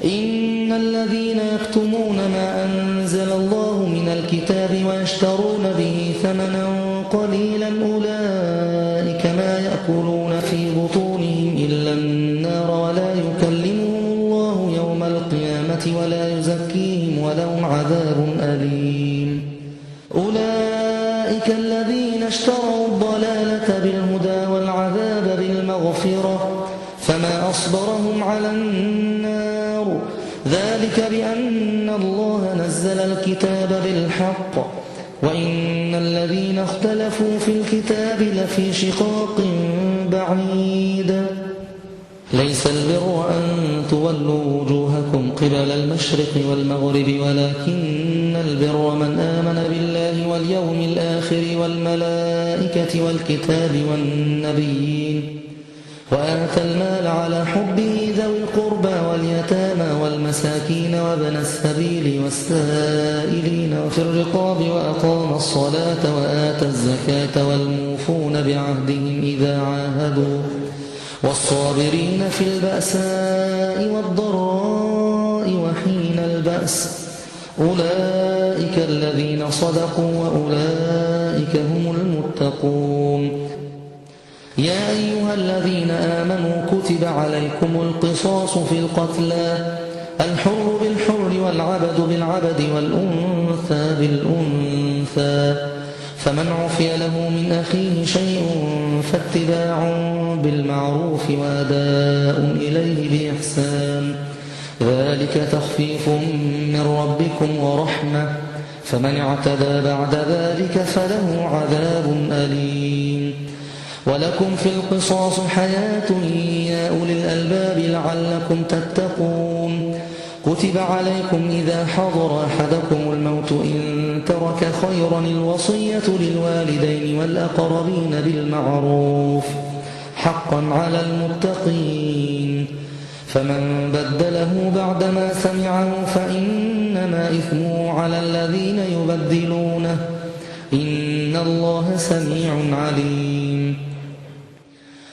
إن الذين يكتمون ما أنزل الله من الكتاب ويشترون به ثمنا قليلا أولئك ما يأكلون في بطونهم إلا النار ولا يكلمهم الله يوم القيامة ولا يزكيهم ولهم عذاب أليم أولئك الذين اشتروا الضلالة بالهدى والعذاب بالمغفرة فما أصبرهم على النار ذلك بأن الله نزل الكتاب بالحق وإن الذين اختلفوا في الكتاب لفي شقاق بعيد ليس البر أن تولوا وجوهكم قبل المشرق والمغرب ولكن البر من آمن بالله واليوم الآخر والملائكة والكتاب والنبيين وآتى المال على حبه ذوي القربى واليتامى والمساكين وابن السبيل والسائلين وفي الرقاب وأقام الصلاة وآتى الزكاة والموفون بعهدهم إذا عاهدوا والصابرين في البأساء والضراء وحين البأس أولئك الذين صدقوا وأولئك هم المتقون يا أيها الذين آمنوا كتب عليكم القصاص في القتلى الحر بالحر والعبد بالعبد والأنثى بالأنثى فمن عفي له من أخيه شيء فاتباع بالمعروف وأداء إليه بإحسان ذلك تخفيف من ربكم ورحمة فمن اعتدى بعد ذلك فله عذاب أليم ولكم في القصاص حياة يا أولي الألباب لعلكم تتقون كتب عليكم إذا حضر أحدكم الموت إن ترك خيرا الوصية للوالدين والأقربين بالمعروف حقا على المتقين فمن بدله بعدما سمعه فإنما إثمه على الذين يبدلونه إن الله سميع عليم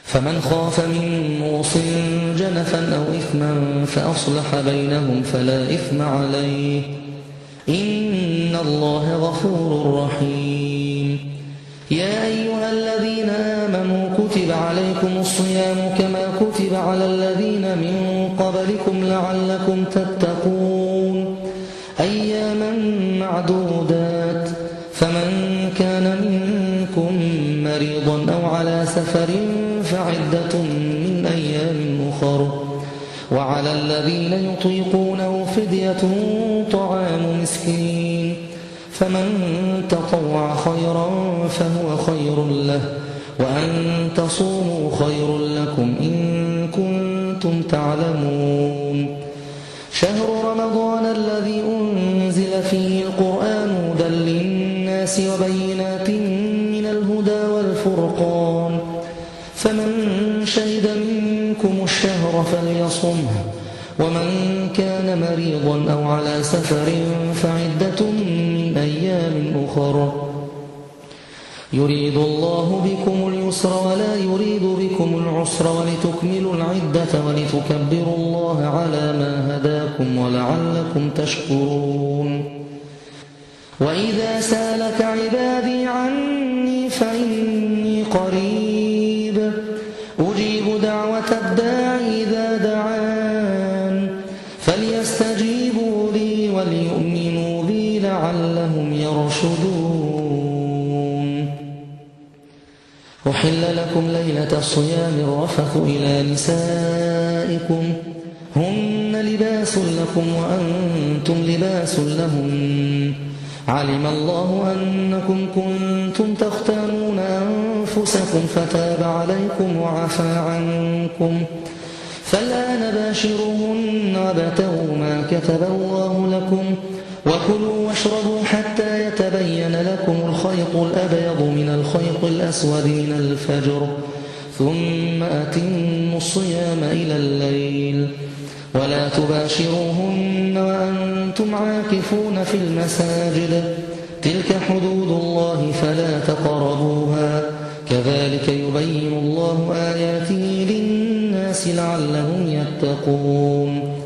فمن خاف من موص جنفا أو إثما فأصلح بينهم فلا إثم عليه إن الله غفور رحيم يا أيها الذين آمنوا كتب عليكم الصيام كما كتب على الذين من قبلكم لعلكم تتقون أياما معدودات فمن كان منكم مريضا أو على سفر فعدة من أيام أخر وعلى الذين يطيقونه فدية طعام مسكين فمن تطوع خيرا فهو خير له وأن تصوموا خير لكم إن كنتم تعلمون شهر رمضان الذي أنزل فيه القرآن هدى للناس وبينات من الهدى والفرقان فمن شهد منكم الشهر فليصمه ومن كان مريضا أو على سفر فعدة من أيام أخر يريد الله بكم اليسر ولا يريد بكم العسر ولتكملوا العدة ولتكبروا الله على ما هداكم ولعلكم تشكرون وإذا سالك عبادي عني فإني قريب أجيب دعوة الداع إذا دعان فليستجيبوا لي وليؤمنوا بي لعلهم يرشدون أحل لكم ليلة الصيام الرفث إلى نسائكم هن لباس لكم وأنتم لباس لهن علم الله أنكم كنتم تختانون أنفسكم فتاب عليكم وعفى عنكم فالآن باشروهن وابتغوا ما كتب الله لكم وكلوا واشربوا حتى يتبين لكم الخيط الأبيض من الخيط الأسود من الفجر ثم أتموا الصيام إلى الليل ولا تباشروهن وأنتم عاكفون في المساجد تلك حدود الله فلا تقربوها كذلك يبين الله آياته للناس لعلهم يتقون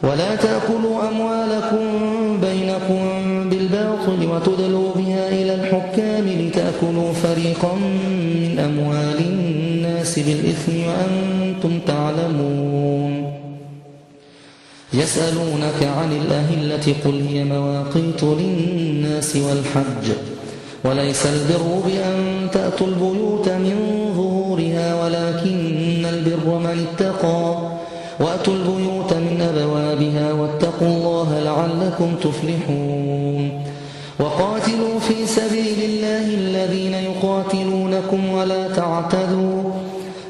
ولا تأكلوا أموالكم بينكم بالباطل وتدلوا بها إلى الحكام لتأكلوا فريقا من أموال الناس بالإثم وأنتم تعلمون يسألونك عن الأهلة قل هي مواقيت للناس والحج وليس البر بأن تأتوا البيوت من ظهورها ولكن البر من اتقى وأتوا البيوت من أبوابها واتقوا الله لعلكم تفلحون وقاتلوا في سبيل الله الذين يقاتلونكم ولا تعتدوا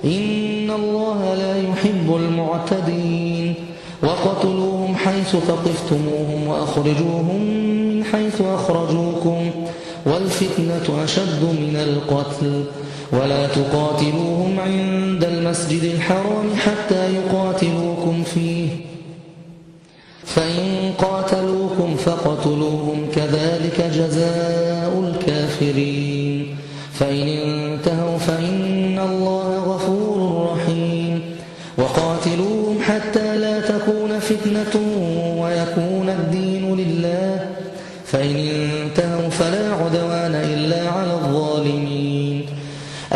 إن الله لا يحب المعتدين وقتلوهم حيث ثقفتموهم وأخرجوهم من حيث أخرجوكم والفتنة أشد من القتل ولا تقاتلوهم عند المسجد الحرام حتى يقاتلوكم فيه فإن قاتلوكم فقتلوهم كذلك جزاء الكافرين فإن انتهوا فإن الله غفور رحيم وقاتلوهم حتى لا تكون فتنة ويكون الدين لله فإن انتهوا فلا عدوان إلا على الظالمين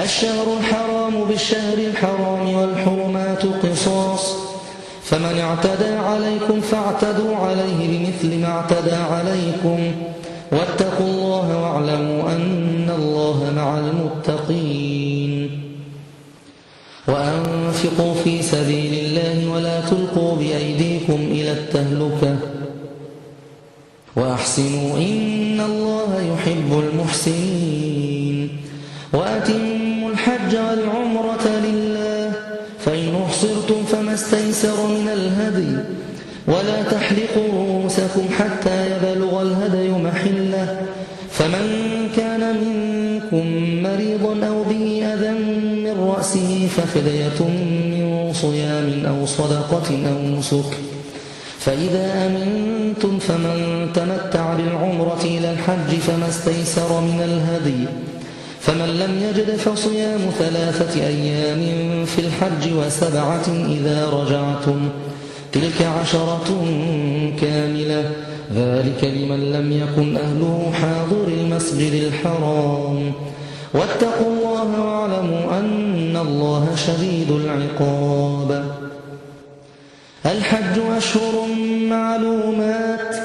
الشهر الحرام بالشهر الحرام والحرمات قصاص فمن اعتدى عليكم فاعتدوا عليه بمثل ما اعتدى عليكم واتقوا الله واعلموا أن الله مع المتقين وأنفقوا في سبيل الله ولا تلقوا بأيديكم إلى التهلكة وأحسنوا إن الله يحب المحسنين وأتموا الحج والعمرة لله فإن أحصرتم فما استيسر من الهدي ولا تحلقوا رؤوسكم حتى يبلغ الهدي محله فمن كان منكم مريضا أو به أذى من رأسه ففدية من صيام أو صدقة أو نسك فإذا أمنتم فمن تمتع بالعمرة إلى الحج فما استيسر من الهدي فمن لم يجد فصيام 3 أيام في الحج و7 إذا رجعتم تلك 10 كاملة ذلك لمن لم يكن أهله حاضر المسجد الحرام واتقوا الله واعلموا أن الله شديد العقاب الحج أشهر معلومات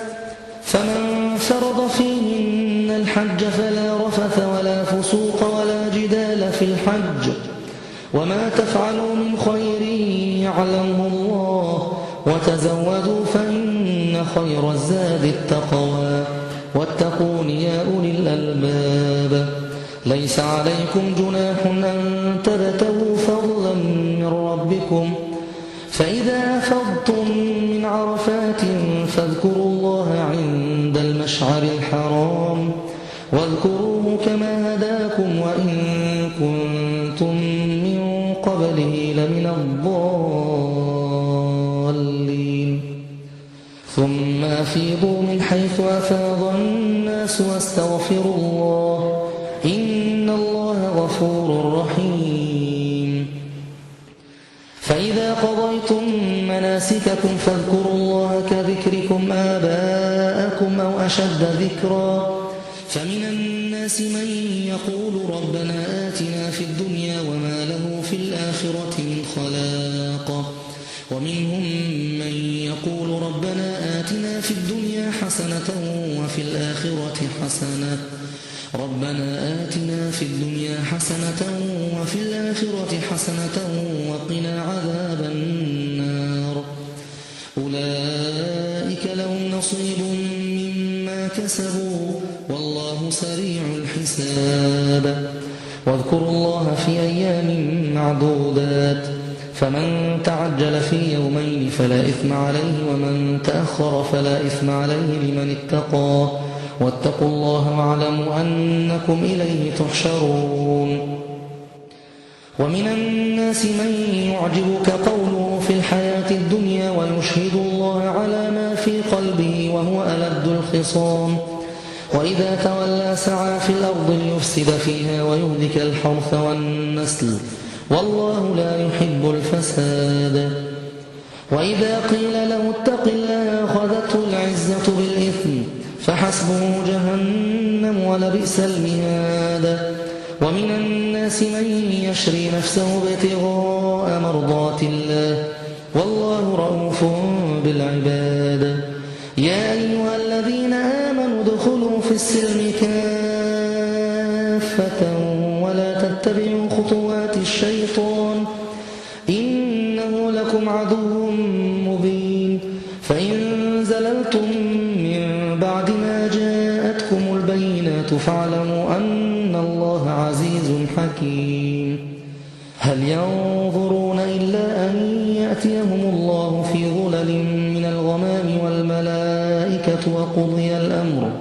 فمن فرض فيهن الحج فلا رفث ولا فسوق ولا جدال في الحج وما تفعلوا من خير يعلمه الله وتزودوا فإن خير الزاد التقوى واتقون يا أولي الألباب ليس عليكم جناح أن تبتغوا فضلا من ربكم فإذا أفضتم من عرفات فاذكروا الله عند المشعر الحرام واذكروه كما هداكم وإن كنتم من قبله لمن الضالين ثم أفيضوا من حيث أفاض الناس واستغفروا الله إن الله غفور رحيم فإذا قضيتم مناسككم فاذكروا الله كذكركم آباءكم أو أشد ذكرا فمن الناس من يقول ربنا آتنا في الدنيا وما له في الآخرة من خلاق ومنهم من يقول ربنا آتنا في الدنيا حسنة وفي الآخرة حسنة ربنا آتنا في الدنيا حسنة وفي الآخرة حسنة وقنا عذاب النار أولئك لهم نصيب مما كسبوا والله سريع الحساب واذكروا الله في أيام معدودات فمن تعجل في يومين فلا إثم عليه ومن تأخر فلا إثم عليه لمن اتقى واتقوا الله واعلموا أنكم إليه تحشرون ومن الناس من يعجبك قوله في الحياة الدنيا ويشهد الله على ما في قلبه وهو ألد الخصام وإذا تولى سعى في الأرض ليفسد فيها ويهلك الحرث والنسل والله لا يحب الفساد وإذا قيل له اتق الله أخذته العزة بالإثم فحسبه جهنم ولبئس المهاد ومن الناس من يشري نفسه ابتغاء مرضات الله والله رؤوف بالعباد يا أيها الذين آمنوا ادخلوا في السلم كافة ولا تتبعوا خطوات الشيطان إنه لكم عدو مبين فإن زللتم من بعد ما جاءتكم البينات فاعلموا أن الله عزيز حكيم هل ينظرون إلا أن يأتيهم الله في ظلل من الغمام والملائكة وقضي الأمر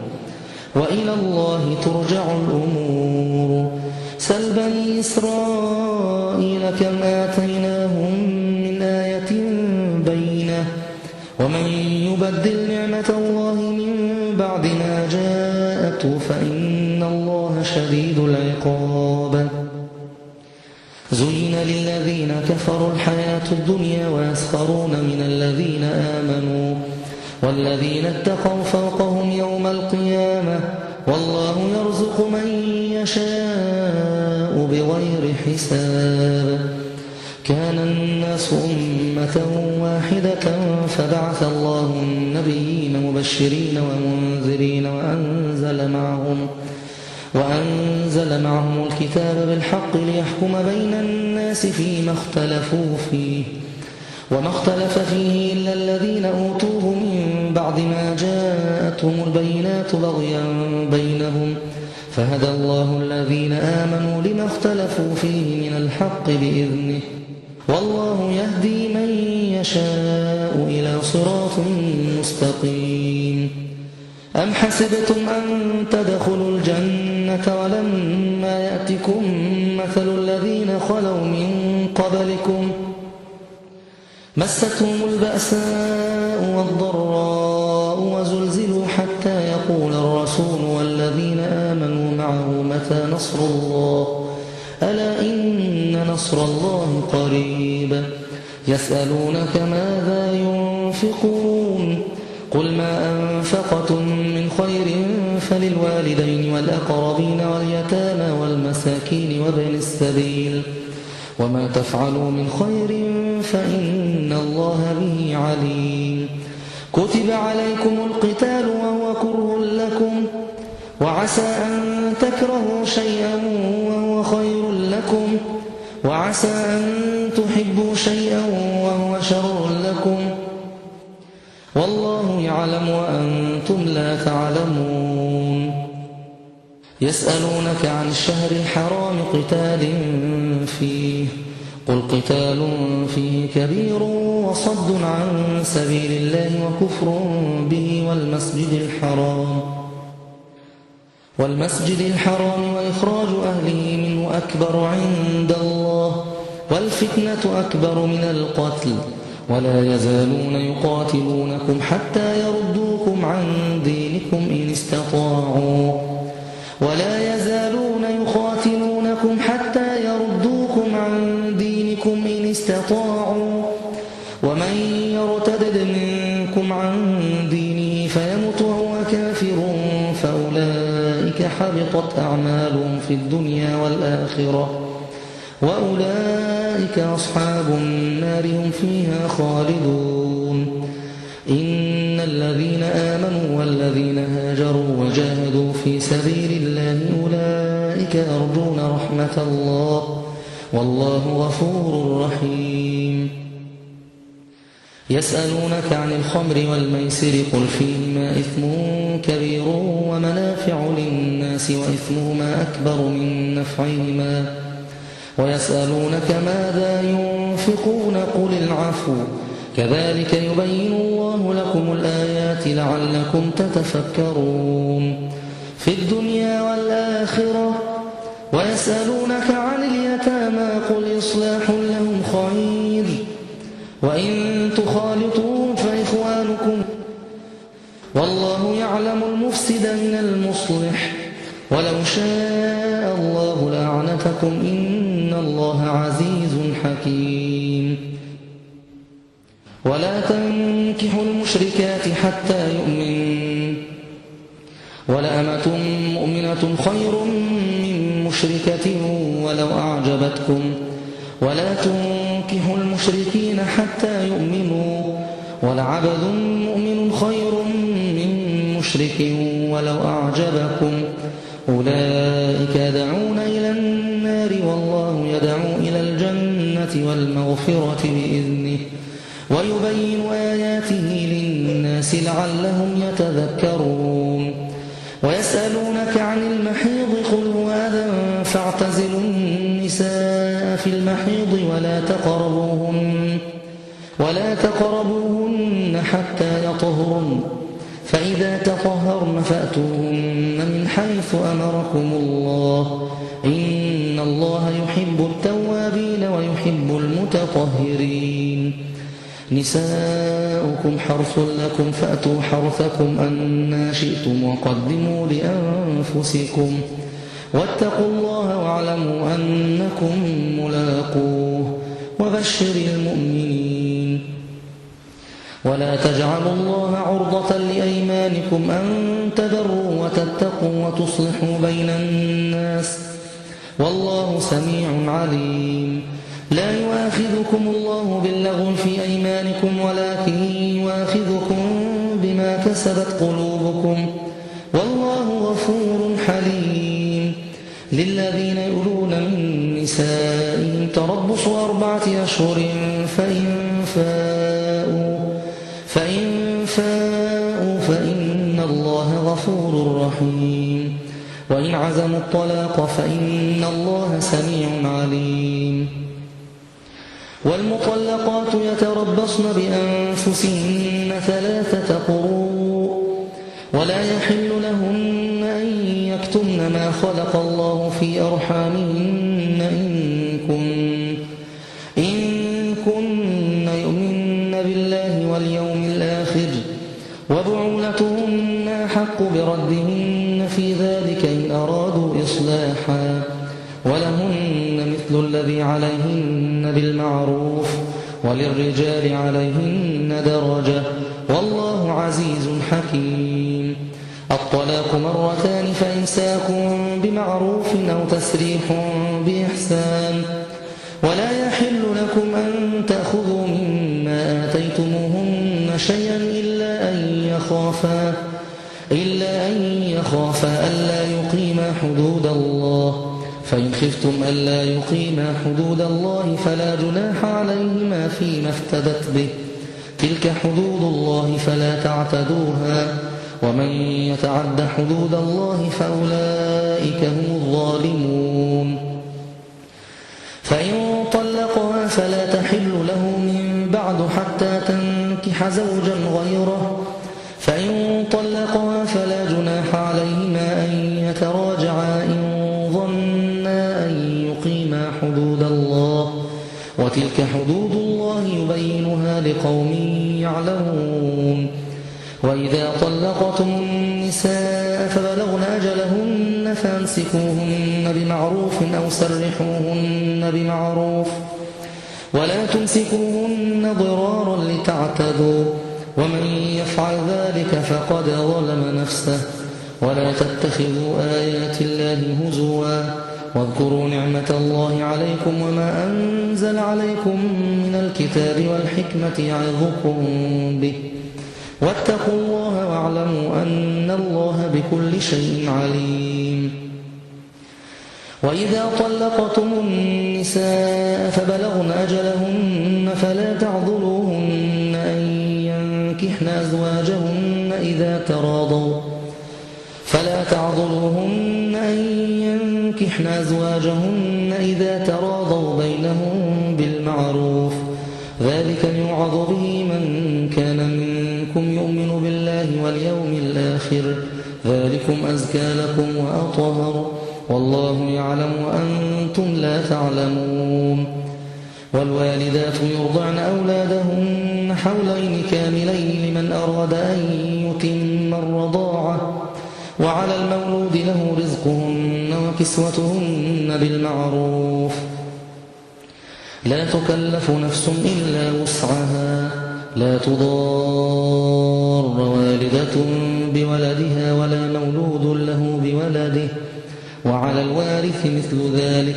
وإلى الله ترجع الأمور سل بني إسرائيل كم آتيناهم من آية بينة ومن يبدل نعمة الله من بعد ما جاءته فإن الله شديد العقاب زين للذين كفروا الحياة الدنيا ويسخرون من الذين آمنوا والذين اتقوا فوقهم يوم القيامة والله يرزق من يشاء بغير حساب كان الناس أمة واحدة فبعث الله النبيين مبشرين ومنذرين وأنزل معهم الكتاب بالحق ليحكم بين الناس فيما اختلفوا فيه وما اختلف فيه إلا الذين أوتوه من بعد ما جاءتهم البينات بغيا بينهم فهدى الله الذين آمنوا لما اختلفوا فيه من الحق بإذنه والله يهدي من يشاء إلى صراط مستقيم أم حسبتم أن تدخلوا الجنة ولما يأتكم مثل الذين خلوا من قبلكم مستهم البأساء والضراء وزلزلوا حتى يقول الرسول والذين آمنوا معه متى نصر الله ألا إن نصر الله قريب يسألونك ماذا ينفقون قل ما أنفقتم من خير فللوالدين والأقربين واليتامى والمساكين وابن السبيل وما تفعلوا من خير فإن الله به عليم كتب عليكم القتال وهو كره لكم وعسى أن تكرهوا شيئا وهو خير لكم وعسى أن تحبوا شيئا وهو شر لكم والله يعلم وأنتم لا تعلمون يسألونك عن الشهر الحرام قتال فيه قل قتال فيه كبير وصد عن سبيل الله وكفر به والمسجد الحرام وإخراج أهله منه أكبر عند الله والفتنة أكبر من القتل ولا يزالون يقاتلونكم حتى يردوكم عن دينكم إن استطاعوا ومن يرتد منكم عن دينه فيمت وهو كافر فأولئك حبطت أعمالهم في الدنيا والآخرة وأولئك أصحاب النار هم فيها خالدون إن الذين آمنوا والذين هاجروا وجاهدوا في سبيل الله أولئك يرجون رحمة الله والله غفور رحيم يسألونك عن الخمر والميسر قل فيهما إثم كبير ومنافع للناس وإثمهما أكبر من نفعهما ويسألونك ماذا ينفقون قل العفو كذلك يبين الله لكم الآيات لعلكم تتفكرون في الدنيا والآخرة ويسألونك عن اليتامى قل إصلاح لهم خير وإن تخالطوهم فإخوانكم والله يعلم المفسد من المصلح ولو شاء الله لأعنتكم إن الله عزيز حكيم ولا تنكحوا المشركات حتى يؤمن ولأمة مؤمنة خير من مشركة ولو أعجبتكم ولا تنكحوا المشركين حتى يؤمنوا ولعبد مؤمن خير من مشرك ولو أعجبكم أولئك يدعون إلى النار والله يدعو إلى الجنة والمغفرة بإذنه ويبين آياته للناس لعلهم يتذكرون ويسألونك عن المحيض قل هو أذى فاعتزلوا النساء في المحيض ولا تقربوهن حتى يطهرن فإذا تطهرن فأتوهن من حيث أمركم الله إن الله يحب التوابين ويحب المتطهرين نساؤكم حرث لكم فأتوا حرثكم أنى شئتم وقدموا لأنفسكم واتقوا الله واعلموا أنكم ملاقوه وبشر المؤمنين ولا تجعلوا الله عرضة لأيمانكم أن تبروا وتتقوا وتصلحوا بين الناس والله سميع عليم لا يؤاخذكم الله باللغو في أيمانكم ولكن يؤاخذكم بما كسبت قلوبكم والله غفور حليم للذين يؤلون من نسائهم تربص 4 أشهر فإن فاءوا فإن الله غفور رحيم وإن عزموا الطلاق فإن الله سميع عليم والمطلقات يتربصن بأنفسهن 3 قروء ولا يحل لهن أن يكتمن ما خلق الله في أرحامهن إن كن يؤمن بالله واليوم الآخر وبعولتهن أحق بردهن في ذلك إن أرادوا إصلاحا ولهن مثل الذي عليهن بالمعروف وللرجال عليهن درجة والله عزيز حكيم الطلاق 2 فإمساك بمعروف أو تسريح بإحسان ولا يحل لكم أن تأخذوا مما آتيتموهن شيئا إلا أن يخافا ألا يقيما حدود الله فإن خفتم ألا يقيما حدود الله فلا جناح عليهما فيما افتدت به تلك حدود الله فلا تعتدوها ومن يتعد حدود الله فأولئك هم الظالمون فإن طلقها فلا تحل له من بعد حتى تنكح زوجا غيره فإن طلقها فلا جناح عليهما أن يتراجعا إن ظنا أن يقيما حدود الله وتلك حدود الله يبينها لقوم يعلمون وإذا طلقتم النساء فبلغن أجلهن فامسكوهن بمعروف أو سرحوهن بمعروف ولا تمسكوهن ضرارا لتعتدوا ومن يفعل ذلك فقد ظلم نفسه ولا تتخذوا آيات الله هزوا واذكروا نعمة الله عليكم وما أنزل عليكم من الكتاب والحكمة يعظكم به واتقوا الله واعلموا أن الله بكل شيء عليم وإذا طلقتم النساء فبلغن أجلهن فلا تعضلوهن أن ينكحن أزواجهن إذا تراضوا بينهم بالمعروف ذلك يوعظ به من كان منكم يؤمن بالله واليوم الآخر ذلكم أزكى لكم وأطهر والله يعلم وأنتم لا تعلمون والوالدات يرضعن أولادهن حولين كاملين لمن أراد أن يتم الرضاعة وعلى المولود له رزقهن وكسوتهن بالمعروف لا تكلف نفس إلا وسعها لا تضار والدة بولدها ولا مولود له بولده، وعلى الوارث مثل ذلك،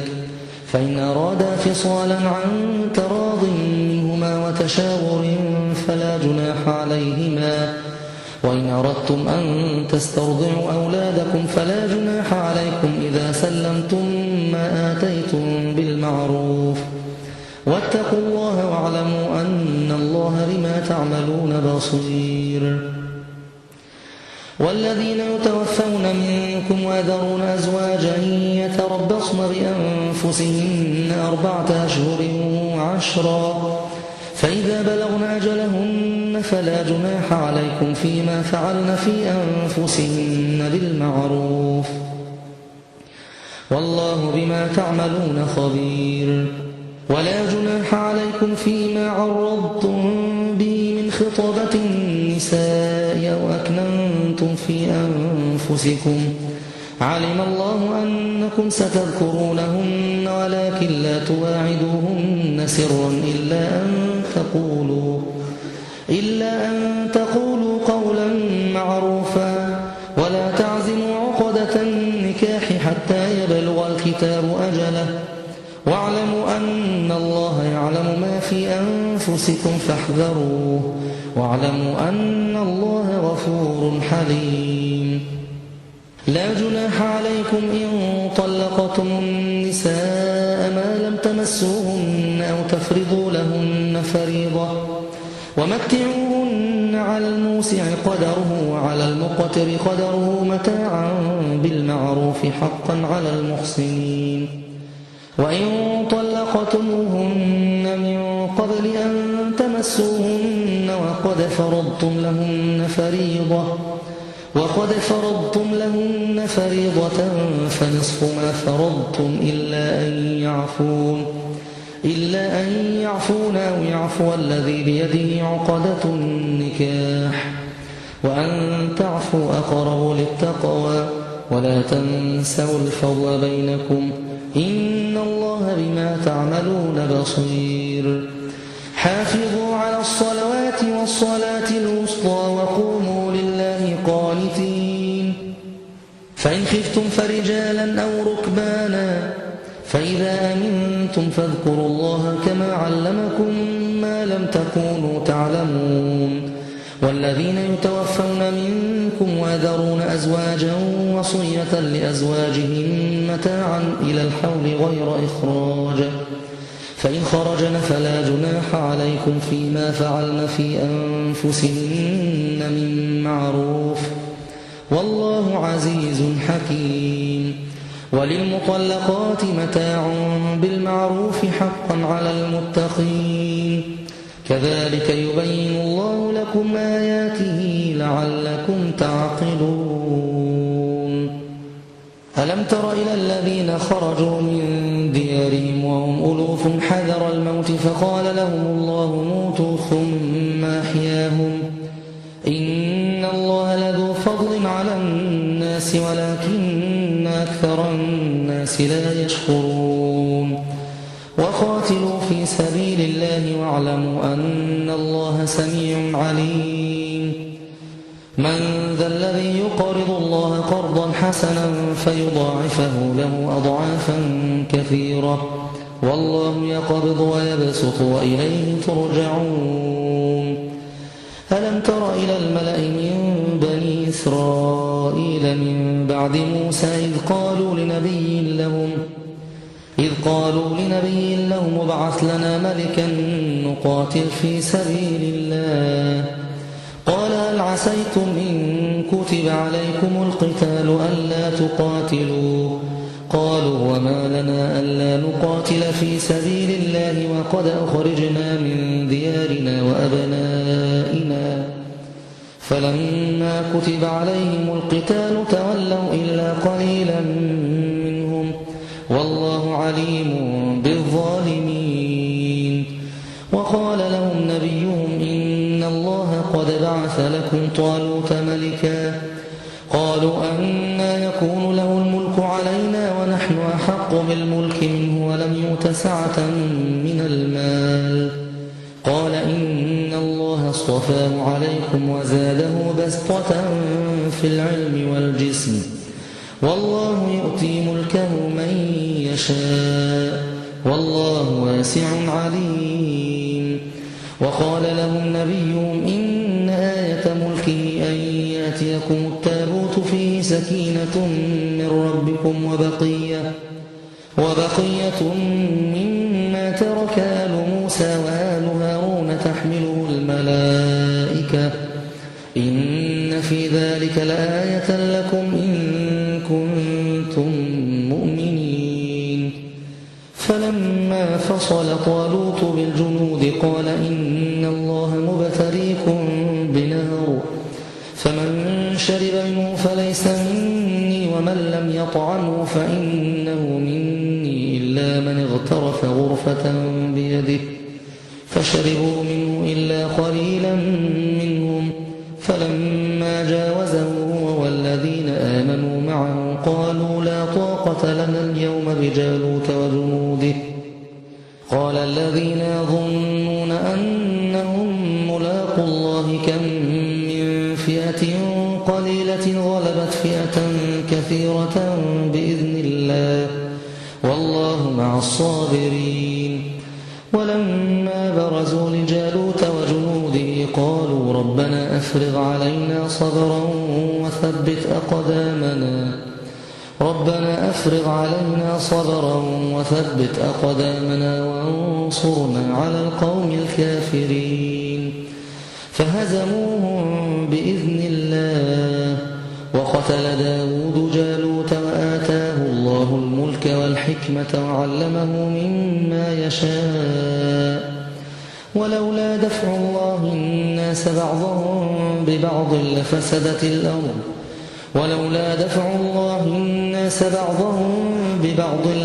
فإن أرادا فصالا عن تراض منهما وتشاور فلا جناح عليهما. وإن أردتم أن تسترضعوا أولادكم فلا جناح عليكم إذا سلمتم ما آتيتم بالمعروف، واتقوا الله واعلموا أن الله بما تعملون بصير. والذين يتوفون منكم ويذرون أزواجا يتربصن بأنفسهن 4 أشهر و10، فإذا بلغن أجلهن فلا جناح عليكم فيما فعلن في أنفسهن بالمعروف، والله بما تعملون خبير. ولا جناح عليكم فيما عرضتم به من خطبة النساء أو أكننتم في أنفسكم، علم الله أنكم ستذكرونهن ولكن لا تواعدوهن سرا إلا أن تقولوا قولا معروفا، ولا تعزموا عقدة النكاح حتى يبلغ الكتاب أجله، واعلموا أن الله يعلم ما في أنفسكم فاحذروه، واعلموا أن الله غفور حليم. لا جناح عليكم إن طلقتم النساء ما لم تمسوهن أو تفرضوا لهن فريضة، ومتعوهن على الموسع قدره وعلى المقتر قدره متاعا بالمعروف حقا على المحسنين. وإن طلقتموهن من قبل أن تمسوهن وقد فرضتم لهن فريضة فنصف ما فرضتم إلا أن يعفون أو يعفو الذي بيده عقدة النكاح، وأن تعفوا أقرب للتقوى، ولا تنسوا الفضل بينكم، إن الله بما تعملون بصير. حافظوا على الصلوات والصلاة الوسطى وقوموا لله قانتين. فإن خفتم فرجالا أو ركبانا، فإذا أمنتم فاذكروا الله كما علمكم ما لم تكونوا تعلمون. والذين يتوفون منكم ويذرون أزواجا وصية لأزواجهم متاعا إلى الحول غير إخراج، فإن خرجن فلا جناح عليكم فيما فعلن في أنفسهن من معروف، والله عزيز حكيم. وللمطلقات متاع بالمعروف حقا على المتقين، كذلك يبين الله لكم آياته لعلكم تعقلون. ألم تر إلى الذين خرجوا من ديارهم وهم ألوف حذر الموت فقال لهم الله موتوا ثم أحياهم، إن الله لذو فضل على الناس ولكن أكثر الناس لا يشكرون. وقاتلوا في سبيل الله واعلموا أن الله سميع عليم. من ذا الذي يقرض الله قرضا حسنا فيضاعفه له أضعافا كثيرة، والله يقبض ويبسط وإليه ترجعون. ألم تر إلى الملأ من بني إسرائيل من بعد موسى إذ قالوا لنبي لهم ابعث لنا ملكا نقاتل في سبيل الله، قال هل عسيتم إن كتب عليكم القتال ألا تقاتلوا؟ قالوا وما لنا ألا نقاتل في سبيل الله وقد أخرجنا من ديارنا وأبنائنا، فلما كتب عليهم القتال تولوا إلا قليلا منهم، والله عليم بالظالمين. وقال لهم نبيهم إن الله قد بعث لكم طالوت ملكا، قالوا أنى يكون له الملك علينا ونحن أحق بالملك منه ولم يؤت سعة من المال، قال إن الله اصطفاه عليكم وزاده بسطة في العلم والجسم والله يؤتي ملكه من يشاء والله واسع عليم. وقال لهم نبيهم إن آية ملكه أن يأتيكم التابوت فيه سكينة من ربكم وبقية مما ترك آل موسى وآل هارون تحمله الملائكة إن في ذلك لآية لكم إن كنتم مؤمنين. فلما فصل طالوت بالجنود قال إن الله مبتليكم بنهر فمن شرب منه فليس مني ومن لم يطعمه فإنه مني إلا من اغترف غرفة بيده فشربوا منه إلا قليلا منهم. فلما جاوزه هو والذين آمنوا معه قالوا لا طاقة لنا اليوم بجالوت وجنوده. قال الذين يظنون أنهم ملاقوا الله كم من فئة قليلة غلبت فئة كثيرة بإذن الله والله مع الصابرين. ولما برزوا لجالوت وجنوده قالوا ربنا أفرغ علينا صبرا وثبت أقدامنا وانصرنا على القوم الكافرين. فهزموهم بإذن الله. وقتل داود جالوت وآتاه الله الملك والحكمة وعلمه مما يشاء ولولا دفع الله الناس بعضهم ببعض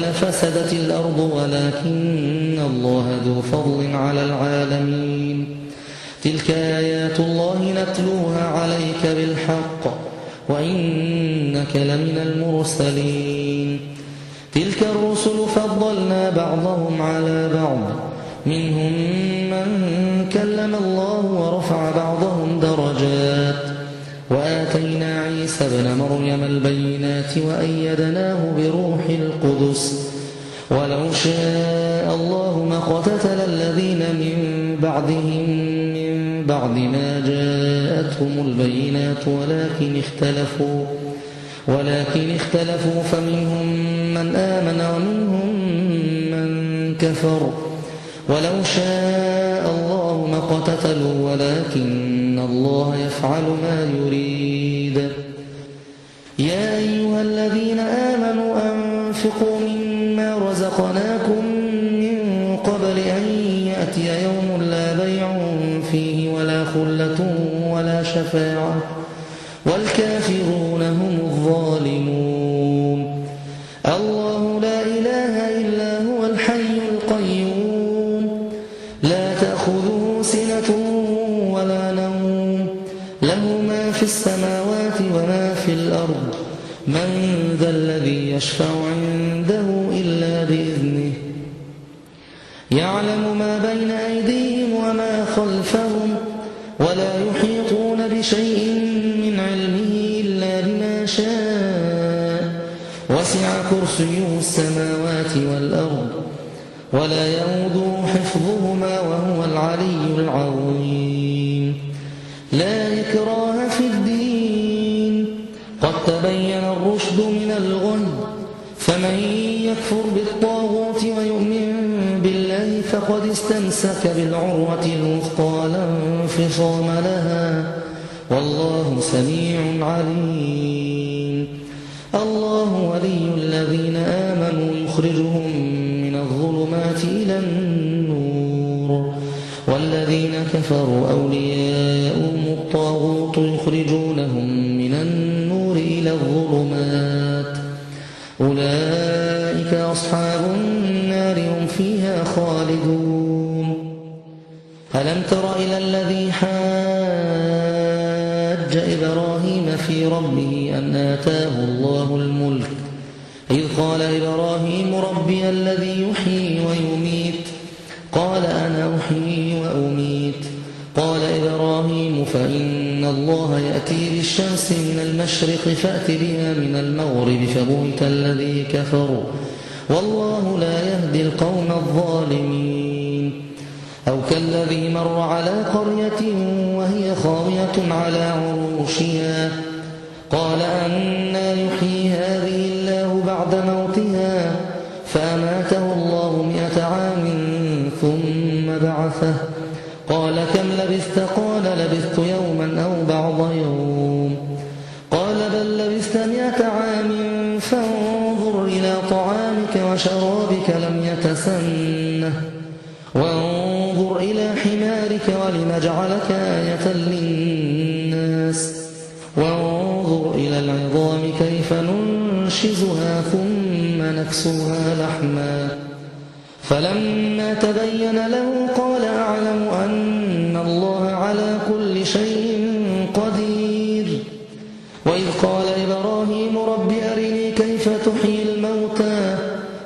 لفسدت الأرض ولكن الله ذو فضل على العالمين. تلك آيات الله نتلوها عليك بالحق وإنك لمن المرسلين. تلك الرسل فضلنا بعضهم على بعض منهم من كلم الله ورفع بعضهم درجات وآتينا عيسى ابن مريم البينات وأيدناه بروح القدس ولو شاء الله ما اقتتل الذين من بعدهم من بعد ما جاءتهم البينات ولكن اختلفوا فمنهم من آمن ومنهم من كفر ولو شاء الله ما اقتتلوا ولكن الله يفعل ما يريد. يا أيها الذين آمنوا أنفقوا مما رزقناكم من قبل أن يأتي يوم لا بيع فيه ولا خلة ولا شفاعة والكافرون هم الظالمون. الله لا إله إلا هو الحي القيوم لا تأخذه سنة ولا نوم له ما في السماوات وما في الأرض من ذا الذي يشفع عنده إلا بإذنه يعلم ما بين أيديهم وما خلفهم ولا يحيطون بشيء من علمه إلا بما شاء وسع كرسيه السماوات والأرض ولا يؤوده حفظهما وهو العلي العظيم. لا إكراه في الدين قد تبين الرشد من الغي فمن يكفر بالطاغوت ويؤمن بالله فقد استمسك بالعروة الوثقى لا انفصام لها والله سميع عليم. الله ولي الذين آمنوا يخرجهم من الظلمات إلى النور والذين كفروا أولياؤهم الطاغوت يخرجونهم من النور إلى الظلمات أولئك أصحاب النار هم فيها خالدون. ألم تر إلى الذي حاج إبراهيم في ربه أن آتاه الله الملك إذ قال إبراهيم ربي الذي يحيي ويميت قال أنا أحيي وأميت فإن الله يأتي بالشمس من المشرق فأت بها من المغرب فبهت الذي كفر والله لا يهدي القوم الظالمين أو كالذي مر على قرية وهي خاوية على عروشها قال أنى يحيي هذه الله بعد موتها فأماته الله 100 عام ثم بعثه قال كم لبثت قال لبثت يوما أو بعض يوم قال بل لبثت 100 عام فانظر إلى طعامك وشرابك لم يتسنه وانظر إلى حمارك ولنجعلك آية للناس وانظر إلى العظام كيف ننشزها ثم نكسوها لحما فلما تبين له قال أعلم أن الله على كل شيء قدير وإذ قال إبراهيم رب أرني كيف تحيي الموتى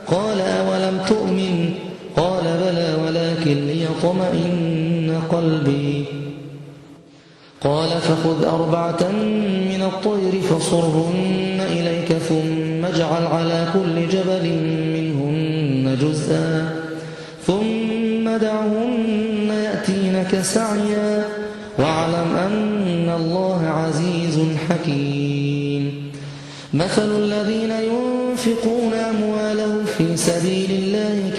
قال أولم تؤمن قال بلى ولكن ليطمئن قلبي قال فخذ 4 من الطير فصرهن إليك ثم اجعل على كل جبل منهن جزءا ثم دعهن يأتينك سعيا واعلم أن الله عزيز حكيم مثل الذين ينفقون أموالهم في سبيل الله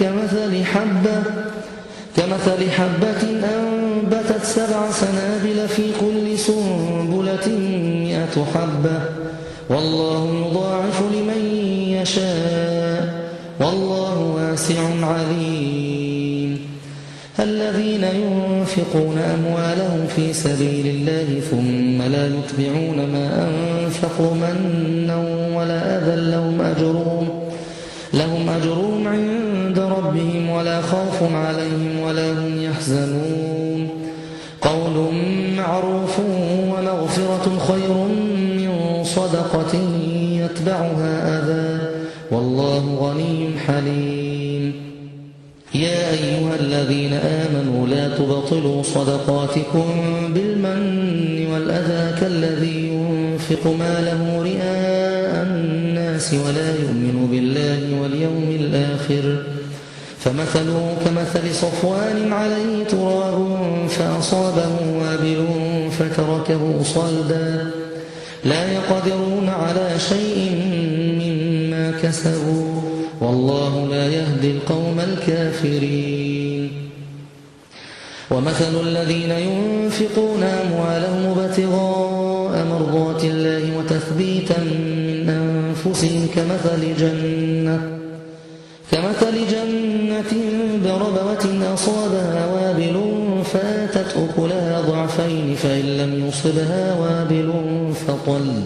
كمثل حبة أنبتت 7 سنابل في كل سنبلة 100 حبة والله يضاعف لمن يشاء والله واسع عليم الذين ينفقون أموالهم في سبيل الله ثم لا يتبعون ما أنفقوا منا ولا أذى لهم أجرهم عند ربهم ولا خوف عليهم ولا هم يحزنون قول معروف ومغفرة خير من صدقة يتبعها أذى والله غني حليم يا أيها الذين آمنوا لا تبطلوا صدقاتكم بالمن والأذى كالذي ينفق ماله رئاء الناس ولا يؤمن بالله واليوم الآخر فمثله كمثل صفوان عليه تراب فأصابه وابل فتركه صلدا لا يقدرون على شيء مما كسبوا والله لا يهدي القوم الكافرين ومثل الذين ينفقون أموالهم ابتغاء مرضات الله وتثبيتا من أنفسهم كمثل جنة بربوة أصابها وابل فآتت أكلها ضعفين فإن لم يصبها وابل فطل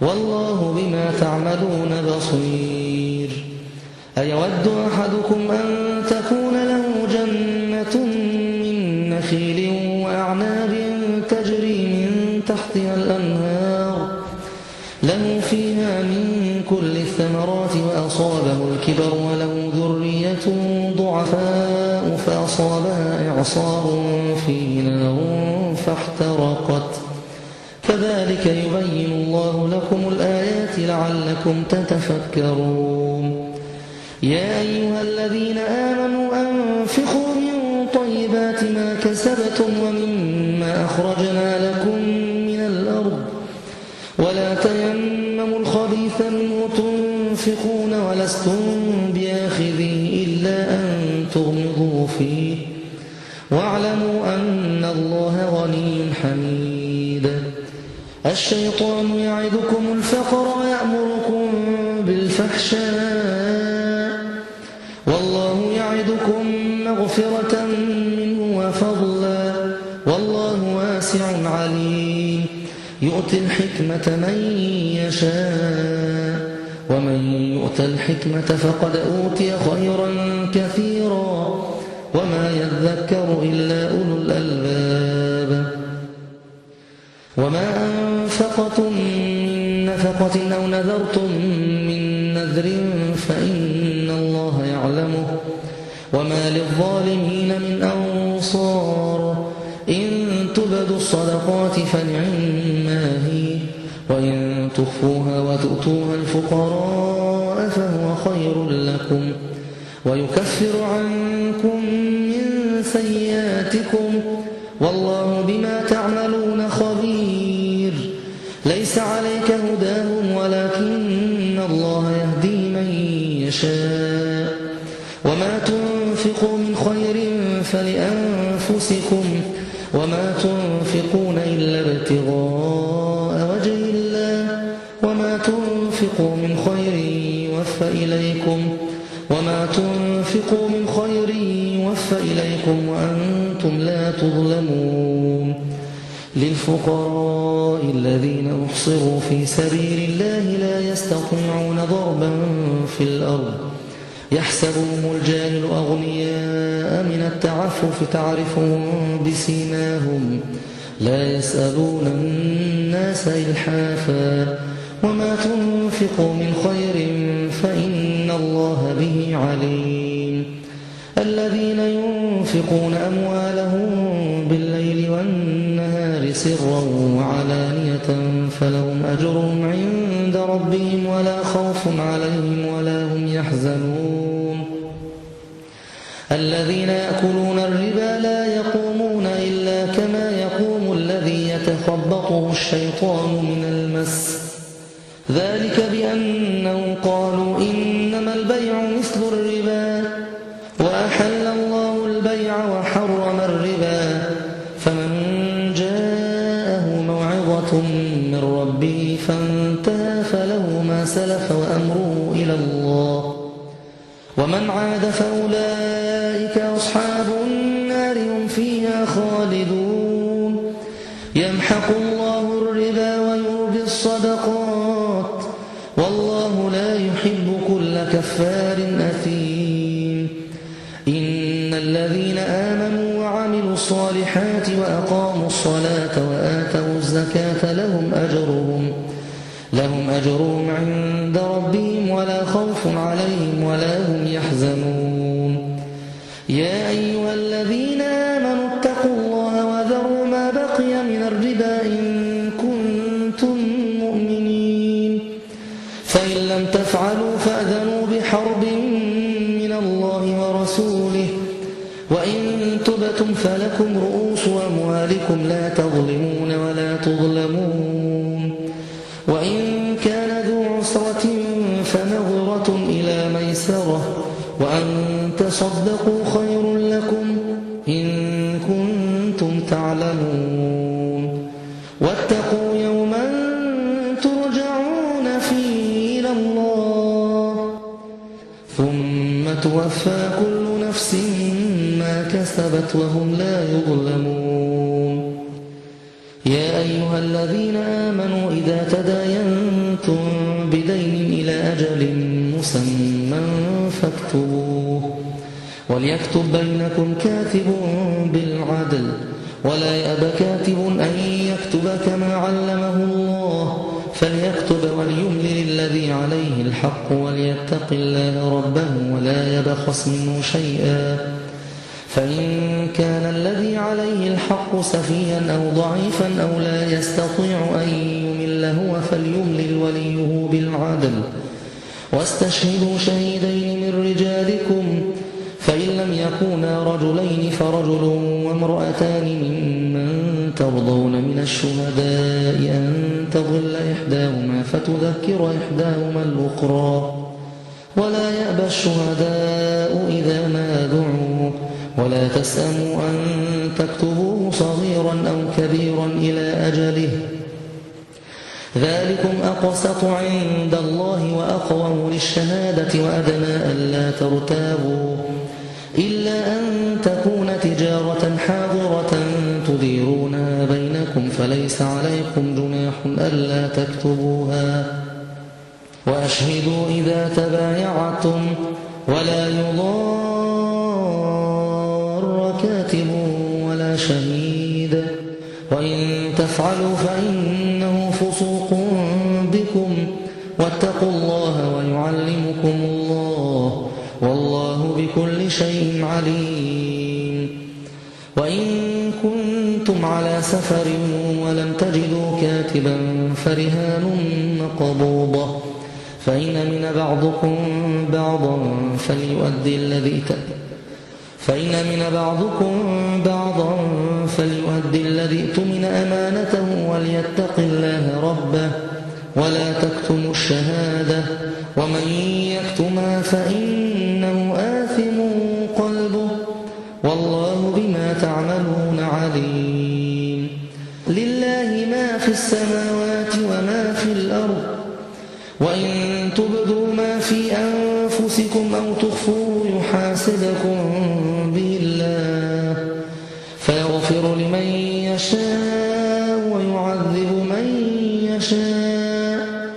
والله بما تعملون بصير أيود أحدكم أن تكون له جنة من نخيل وأعناب تجري من تحتها الأنهار له فيها من كل الثمرات وأصابه الكبر وله ذرية ضعفاء فأصابها إعصار فيه نار فاحترقت كذلك يبين الله لكم الآيات لعلكم تتفكرون يا أيها الذين آمنوا أنفقوا من طيبات ما كسبتم ومما أخرجنا لكم من الأرض ولا تيمموا الخبيث منه تنفقون ولستم بآخذيه إلا أن تغمضوا فيه واعلموا أن الله غني حميد الشيطان يعدكم الفقر ويأمركم بالفحشاء والله يعدكم مغفرة منه وفضلا والله واسع عليم يؤتي الحكمة من يشاء ومن يؤت الحكمة فقد أوتي خيرا كثيرا وما يذكر إلا أولو الألباب وما أنفقتم من نفقة أو نذرتم من نذر فإن الله يعلمه وما للظالمين من أنصار إن الصدقات فنعما هي وإن تخفوها وتؤتوها الفقراء فهو خير لكم ويكفر عنكم من سيئاتكم والله بما تعملون خبير ليس عليك هداهم ولكن الله يهدي من يشاء وما تنفقوا من خير فلأنفسكم وما تنفقون إلا ابتغاء وجه الله وما تنفقوا من خير يوفى إليكم وأنتم لا تظلمون للفقراء الذين أحصروا في سبيل الله لا يستطيعون ضربا في الأرض يحسبهم الجاهل أغنياء من التعفف تعرفهم بسيماهم لا يسألون الناس إلحافا وما تنفقوا من خير فإن الله به عليم الذين ينفقون أموالهم بالليل والنهار سرا وعلانية فلهم أجرهم عند ربهم ولا خوف عليهم ولا هم يحزنون الذين يأكلون الربا لا يقومون إلا كما يقوم الذي يتخبطه الشيطان من المس ذلك بأنهم قالوا إنما البيع مثل الربا وأحل الله البيع وحرم الربا فمن جاءه موعظة من ربه فانتهى فله ما سلف وأمره إلى الله ومن عاد فأولئك أصحاب النار هم فيها خالدون يمحق الله الربا ويربي الصدقات والله لا يحب كل كفار أثيم إن الذين آمنوا وعملوا الصالحات وأقاموا الصلاة وآتوا الزكاة لهم أجرهم عند ربهم ولا خوف عليهم ولا هم يحزنون يا أيها الذين آمنوا اتقوا الله وذروا ما بقي من الربا إن كنتم مؤمنين فإن لم تفعلوا فأذنوا بحرب من الله ورسوله وإن تبتم فلكم رؤوس أموالكم لا تظلمون ولا تظلمون وإن كان ذو عسرة فنظرة إلى ميسرة وأن تصدقوا خير لكم إن كنتم تعلمون واتقوا يوما ترجعون فيه إلى الله ثم توفى كل نفس ما كسبت وهم لا يظلمون يا أيها الذين آمنوا إذا تداينتم بدين إلى أجل مسمى فاكتبوه وليكتب بينكم كاتب بالعدل ولا يأب كاتب أن يكتب كما علمه الله فليكتب وليملل الذي عليه الحق وليتق الله ربه ولا يبخس منه شيئا فإن كان الذي عليه الحق سفيها أو ضعيفا أو لا يستطيع أن يمل هو فليملل وليه بالعدل واستشهدوا شهيدين من رجالكم فإن لم يكونا رجلين فرجل وامرأتان ممن ترضون من الشهداء أن تضل إحداهما فتذكر إحداهما الأخرى ولا يأبى الشهداء إذا ما دعوا ولا تسأموا أن تكتبوه صغيرا أو كبيرا إلى أجله ذلكم أقسط عند الله وأقوم للشهادة وأدنى ألا ترتابوا إلا أن تكون تجارة حاضرة تديرونها بينكم فليس عليكم جناح ألا تكتبوها وأشهدوا إذا تبايعتم ولا يضار كاتب ولا شهيد وإن تفعلوا فإنه فسوق بكم واتقوا الله ويعلمكم الله والله بكل شيء عليم وإن كنتم كنتم على سفر ولم تجدوا كاتبا فرهان مقبوضة فإن من بعضكم بعضا فليؤدي الذي اؤتمن أمانته وليتق الله ربه ولا تكتموا الشهادة ومن يكتمها فإنه آثم قلبه والله بما تعملون عليم. لله ما في السماوات وما في الأرض وإن تبدوا ما في أنفسكم أو تخفوه يحاسبكم به الله فيغفر لمن يشاء ويعذب من يشاء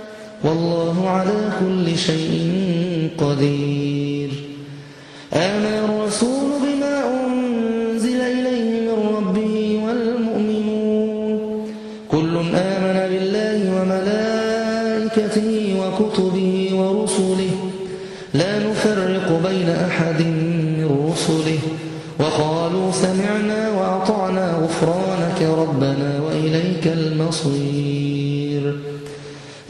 والله على كل شيء قدير. آمن الرسول بما أنزل إليه من ربه والمؤمنون كل آمن بالله وملائكته وكتبه ورسله لا نفرق بين أحد من رسله وقالوا سمعنا وأطعنا غفرانك ربنا وإليك المصير.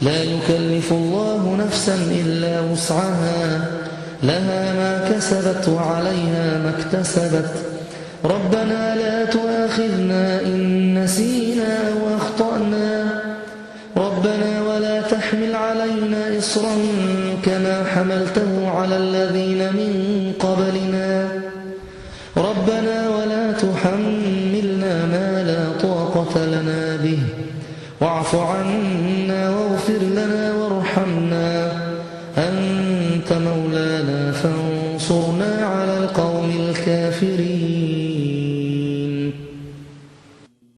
لا يكلف الله نفسا إلا وسعها لها ما كسبت وعليها ما اكتسبت ربنا لا تؤاخذنا إن نسينا أو أخطأنا ربنا ولا تحمل علينا إصرا كما حملته على الذين من قبلنا ربنا ولا تحملنا ما لا طاقة لنا به واعف عنا واغفر لنا وارحمنا أنت مولانا فانصرنا على القوم الكافرين.